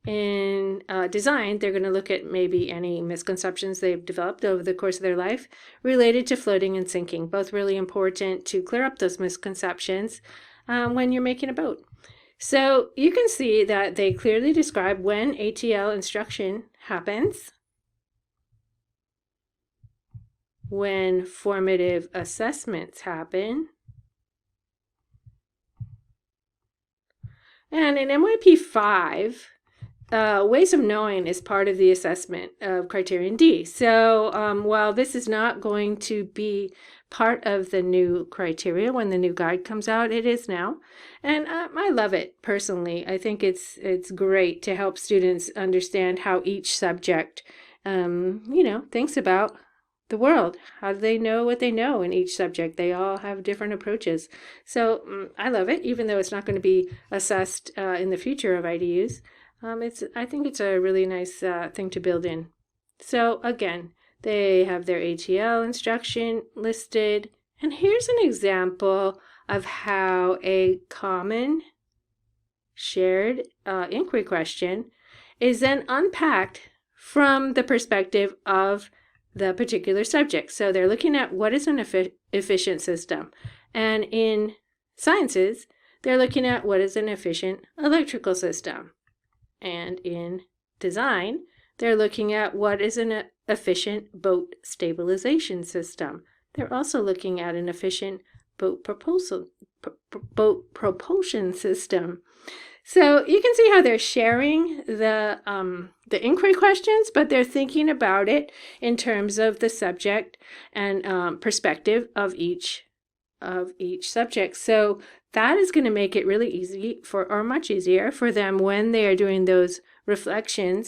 in design, they're going to look at maybe any misconceptions they've developed over the course of their life related to floating and sinking. Both really important to clear up those misconceptions when you're making a boat. So you can see that they clearly describe when ATL instruction happens, when formative assessments happen, and in MYP 5, ways of knowing is part of the assessment of criterion D. So while this is not going to be part of the new criteria when the new guide comes out, it is now. And I love it personally. I think it's great to help students understand how each subject, thinks about the world. How do they know what they know in each subject? They all have different approaches. So I love it, even though it's not going to be assessed in the future of IDUs. I think it's a really nice thing to build in. So again, they have their ATL instruction listed. And here's an example of how a common shared inquiry question is then unpacked from the perspective of the particular subject. So they're looking at what is an efficient system. And in sciences, they're looking at what is an efficient electrical system. And in design, they're looking at what is an efficient boat stabilization system. They're also looking at an efficient boat propulsion system. So you can see how they're sharing the inquiry questions, but they're thinking about it in terms of the subject and perspective of each subject. So that is going to make it really easy or much easier for them when they are doing those reflection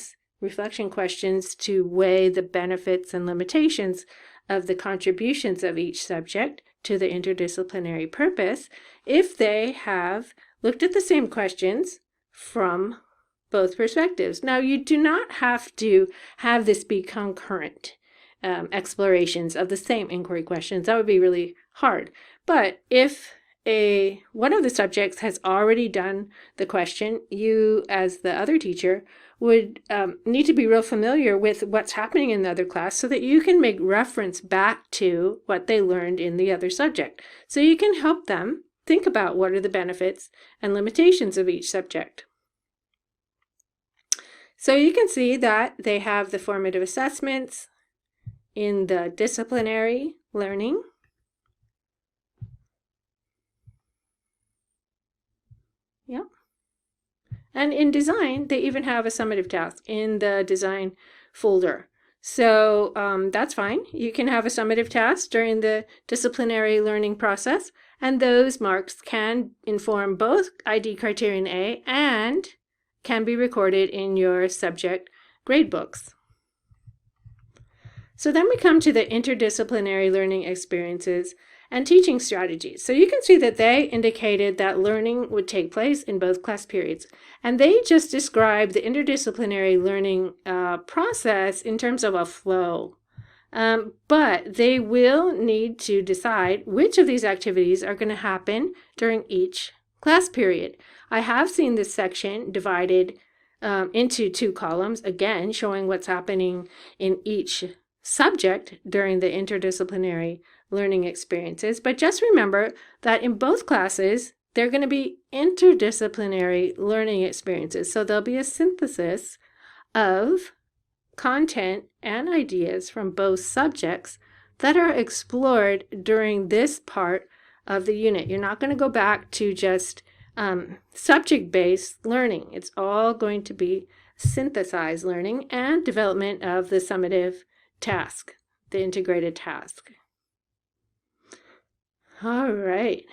questions to weigh the benefits and limitations of the contributions of each subject to the interdisciplinary purpose if they have looked at the same questions from both perspectives. Now, you do not have to have this be concurrent explorations of the same inquiry questions. That would be really hard. But if one of the subjects has already done the question, you as the other teacher would need to be real familiar with what's happening in the other class so that you can make reference back to what they learned in the other subject. So you can help them think about what are the benefits and limitations of each subject. So you can see that they have the formative assessments in the disciplinary learning. Yep. And in design, they even have a summative task in the design folder. So that's fine. You can have a summative task during the disciplinary learning process, and those marks can inform both ID criterion A and can be recorded in your subject gradebooks. So then we come to the interdisciplinary learning experiences and teaching strategies. So you can see that they indicated that learning would take place in both class periods. And they just described the interdisciplinary learning process in terms of a flow. But they will need to decide which of these activities are going to happen during each class period. I have seen this section divided into 2 columns, again, showing what's happening in each subject during the interdisciplinary learning experiences. But just remember that in both classes, they're going to be interdisciplinary learning experiences. So there'll be a synthesis of content and ideas from both subjects that are explored during this part of the unit. You're not going to go back to just subject-based learning. It's all going to be synthesized learning and development of the summative task, the integrated task. All right.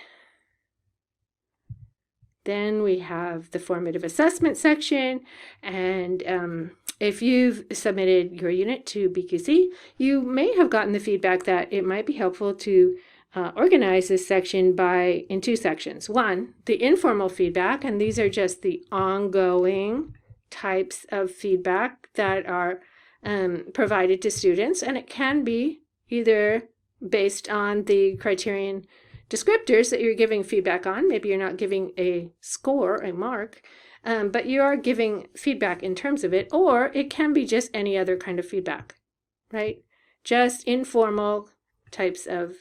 Then we have the formative assessment section, and if you've submitted your unit to BQC, you may have gotten the feedback that it might be helpful to organize this section in 2 sections. One, the informal feedback, and these are just the ongoing types of feedback that are provided to students, and it can be either based on the criterion descriptors that you're giving feedback on. Maybe you're not giving a score, a mark, but you are giving feedback in terms of it, or it can be just any other kind of feedback, right? Just informal types of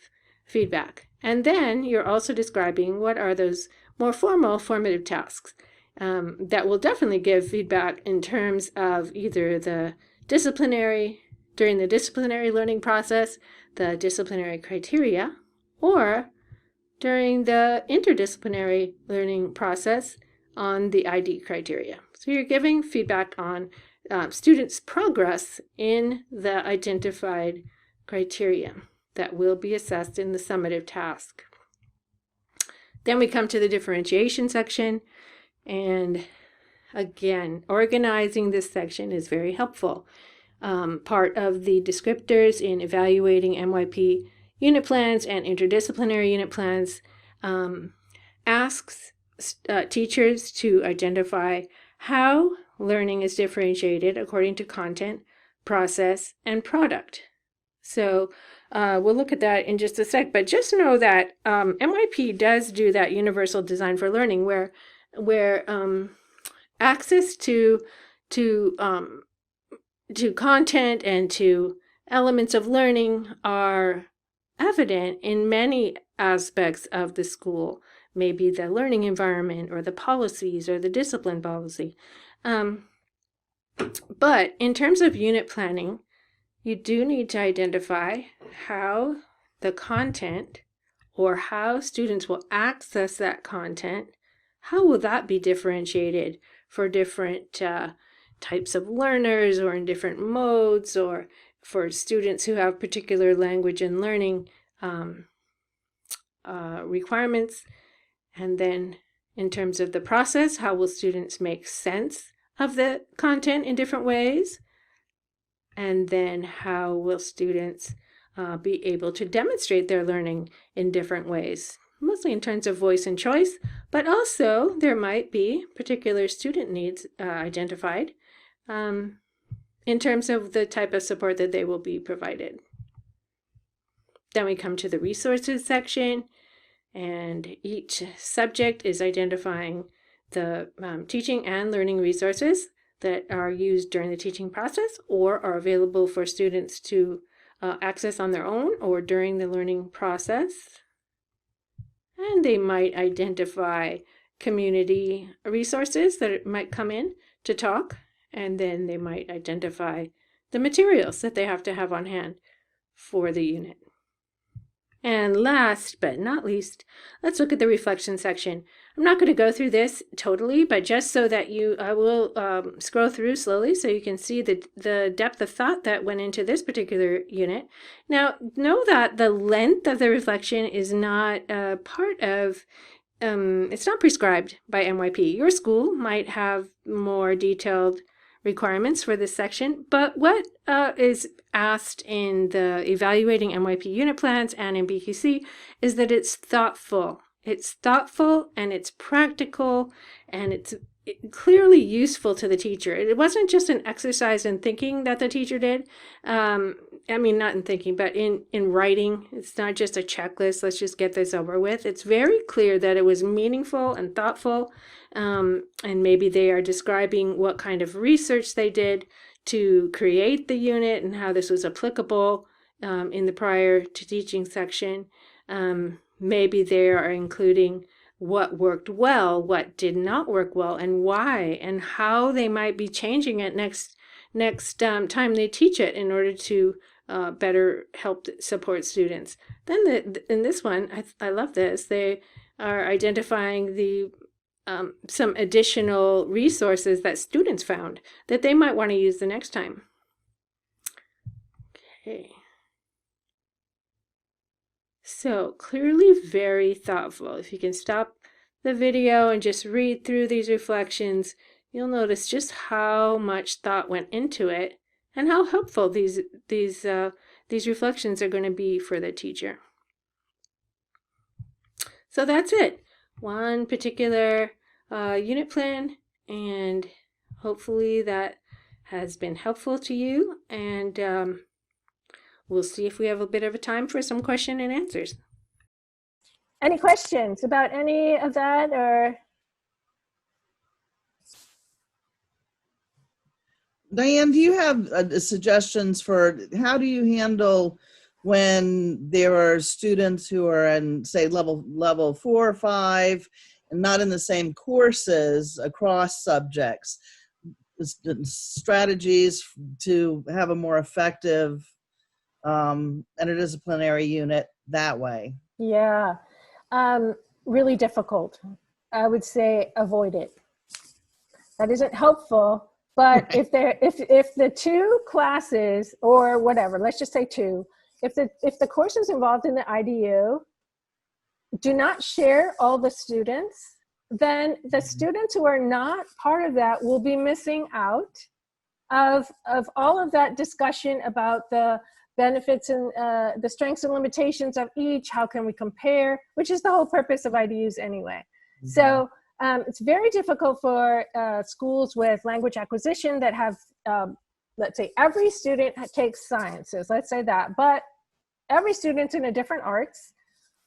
feedback. And then you're also describing what are those more formal formative tasks that will definitely give feedback in terms of either during the disciplinary learning process, the disciplinary criteria, or during the interdisciplinary learning process on the ID criteria. So you're giving feedback on students' progress in the identified criteria that will be assessed in the summative task. Then we come to the differentiation section, and again, organizing this section is very helpful. Part of the descriptors in evaluating MYP unit plans and interdisciplinary unit plans asks teachers to identify how learning is differentiated according to content, process, and product. So we'll look at that in just a sec, but just know that MYP does do that universal design for learning where access to content and to elements of learning are evident in many aspects of the school, maybe the learning environment or the policies or the discipline policy. But in terms of unit planning, you do need to identify how the content or how students will access that content, how will that be differentiated for different types of learners or in different modes, or for students who have particular language and learning requirements. And then in terms of the process, how will students make sense of the content in different ways? And then how will students be able to demonstrate their learning in different ways, mostly in terms of voice and choice, but also there might be particular student needs identified in terms of the type of support that they will be provided. Then we come to the resources section, and each subject is identifying the teaching and learning resources that are used during the teaching process or are available for students to access on their own or during the learning process. And they might identify community resources that might come in to talk, and then they might identify the materials that they have to have on hand for the unit. And last but not least, let's look at the reflection section. I'm not going to go through this totally, but just so that I will scroll through slowly so you can see the depth of thought that went into this particular unit. Now, know that the length of the reflection is not part of, it's not prescribed by MYP. Your school might have more detailed requirements for this section, but what is asked in the evaluating MYP unit plans and in BQC is that it's thoughtful. It's thoughtful and it's practical and it's clearly useful to the teacher. It wasn't just an exercise in thinking that the teacher did. I mean, not in thinking, but in writing. It's not just a checklist. Let's just get this over with. It's very clear that it was meaningful and thoughtful. And maybe they are describing what kind of research they did to create the unit and how this was applicable in the prior to teaching section. Maybe they are including what worked well, what did not work well, and why, and how they might be changing it next time they teach it in order to better help support students. Then in this one, I love this. They are identifying the some additional resources that students found that they might want to use the next time. Okay. So clearly very thoughtful. If you can stop the video and just read through these reflections, you'll notice just how much thought went into it and how helpful these reflections are going to be for the teacher. So that's it. One particular unit plan, and hopefully that has been helpful to you, and we'll see if we have a bit of a time for some question and answers.
Any questions about any of that, or?
Diane, do you have suggestions for how do you handle when there are students who are in, say, level 4 or 5 and not in the same courses across subjects? Strategies to have a more effective interdisciplinary unit that way.
Yeah, really difficult. I would say avoid it. That isn't helpful. But if the two classes or whatever, let's just say two, if the course is involved in the IDU, do not share all the students, then the students who are not part of that will be missing out of all of that discussion about the benefits and the strengths and limitations of each. How can we compare? Which is the whole purpose of IDUs anyway. Mm-hmm. So it's very difficult for schools with language acquisition that have, let's say, every student takes sciences, let's say that, but every student's in a different arts,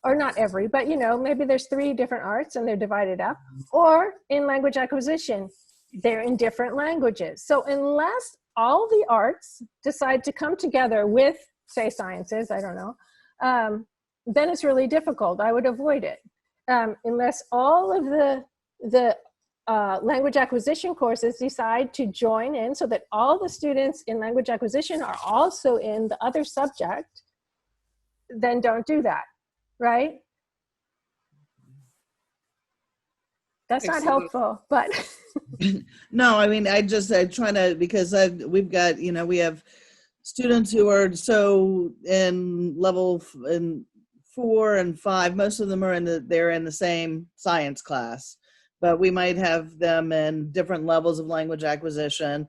or not every, but maybe there's 3 different arts and they're divided up, or in language acquisition, they're in different languages. So unless all the arts decide to come together with, say, sciences, I don't know, then it's really difficult. I would avoid it. Unless all of the language acquisition courses decide to join in so that all the students in language acquisition are also in the other subject, then don't do that, right? That's not helpful, but.
No, I mean, I'm trying to, because we've got, we have students who are so in level in 4 and 5, most of them are they're in the same science class, but we might have them in different levels of language acquisition,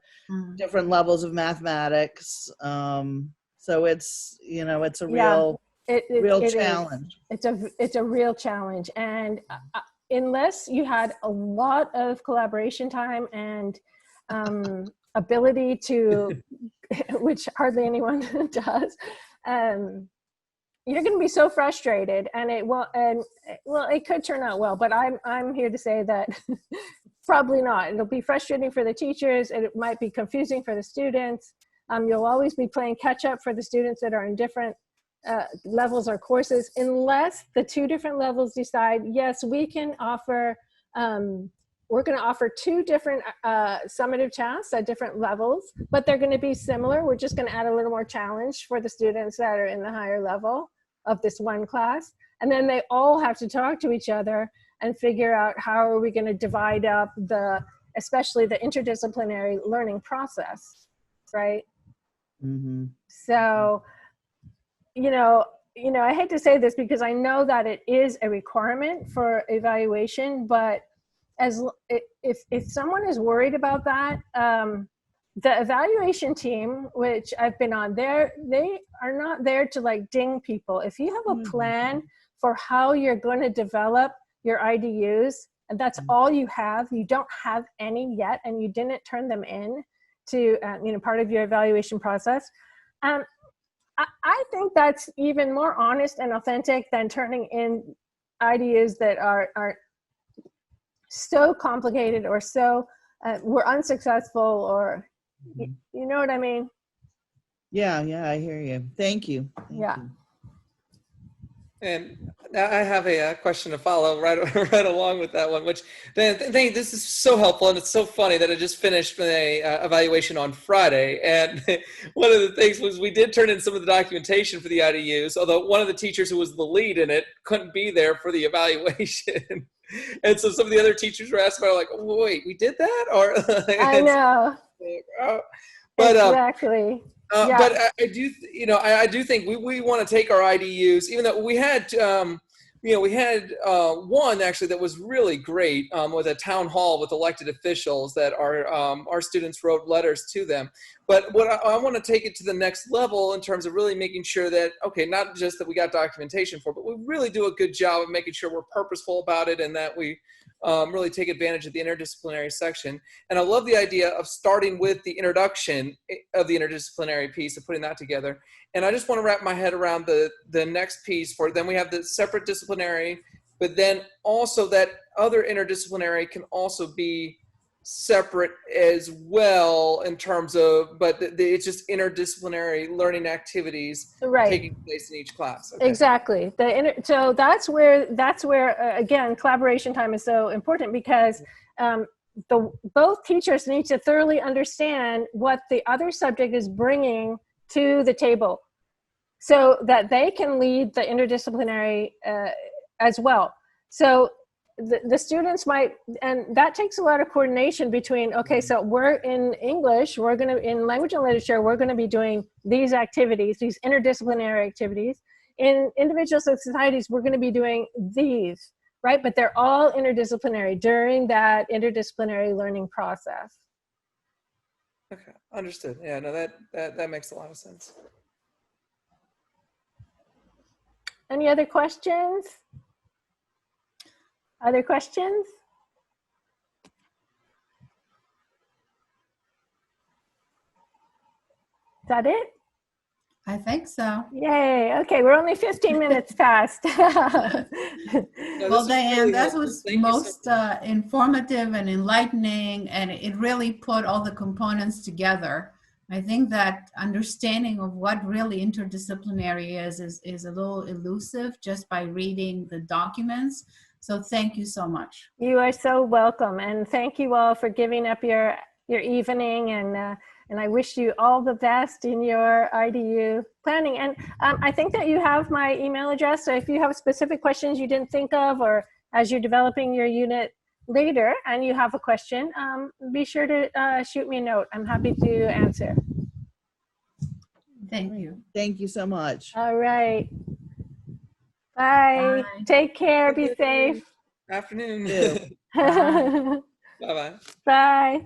different levels of mathematics. So it's, it's a real, real challenge.
It's a real challenge. And unless you had a lot of collaboration time and ability to, which hardly anyone does, you're going to be so frustrated, and it could turn out well, but I'm here to say that probably not. It'll be frustrating for the teachers, and it might be confusing for the students. You'll always be playing catch up for the students that are in different levels or courses, unless the 2 different levels decide, yes, we can offer, we're going to offer 2 different summative tasks at different levels, but they're going to be similar. We're just going to add a little more challenge for the students that are in the higher level of this one class. And then they all have to talk to each other and figure out how are we going to divide up especially the interdisciplinary learning process, right? Mm-hmm. So, I hate to say this because I know that it is a requirement for evaluation, but if someone is worried about that, the evaluation team, which I've been on, they are not there to like ding people. If you have a plan for how you're going to develop your IDUs, and that's all you don't have any yet, and you didn't turn them in to, part of your evaluation process. I think that's even more honest and authentic than turning in IDUs that are so complicated or so were unsuccessful, or you know what I mean? Yeah,
I hear you. Thank you. Thank you.
And now I have a question to follow right along with that one, which this is so helpful, and it's so funny that I just finished my evaluation on Friday, and one of the things was we did turn in some of the documentation for the IDUs, although one of the teachers who was the lead in it couldn't be there for the evaluation. And so some of the other teachers were asking about, like, oh, wait, we did that? Or
I know.
But
exactly. Yeah.
But I do, I do think we want to take our IDUs, even though we had, we had one actually that was really great with a town hall with elected officials that our students wrote letters to them. But what I want to take it to the next level in terms of really making sure that, okay, not just that we got documentation for, but we really do a good job of making sure we're purposeful about it and that we really take advantage of the interdisciplinary section. And I love the idea of starting with the introduction of the interdisciplinary piece and putting that together. And I just want to wrap my head around the next piece then we have the separate disciplinary, but then also that other interdisciplinary can also be separate as well in terms of, but it's just interdisciplinary learning activities taking place in each class. Okay.
Exactly. So that's where again, collaboration time is so important, because both teachers need to thoroughly understand what the other subject is bringing to the table so that they can lead the interdisciplinary as well. So the students might, and that takes a lot of coordination between, okay, so we're in English, in language and literature, we're going to be doing these activities, these interdisciplinary activities. In individual societies, we're going to be doing these, right? But they're all interdisciplinary during that interdisciplinary learning process.
Okay, understood. Yeah, no, that makes a lot of sense.
Any other questions? Other questions? Is that it?
I think so.
Yay. Okay, we're only 15 minutes past.
No, this
Well,
is
Diane,
really
that
helpful.
was
Thank you so
most
much.
informative and enlightening, and it really put all the components together. I think that understanding of what really interdisciplinary is a little elusive just by reading the documents. So thank you so much.
You are so welcome, and thank you all for giving up your evening, and I wish you all the best in your IDU planning. And I think that you have my email address, so if you have specific questions you didn't think of, or as you're developing your unit later and you have a question, be sure to shoot me a note. I'm happy to answer.
Thank you.
Thank you so much.
All right. Bye.
Bye.
Take care. Be
Good
safe.
afternoon.
You.
Bye.
Bye-bye.
Bye.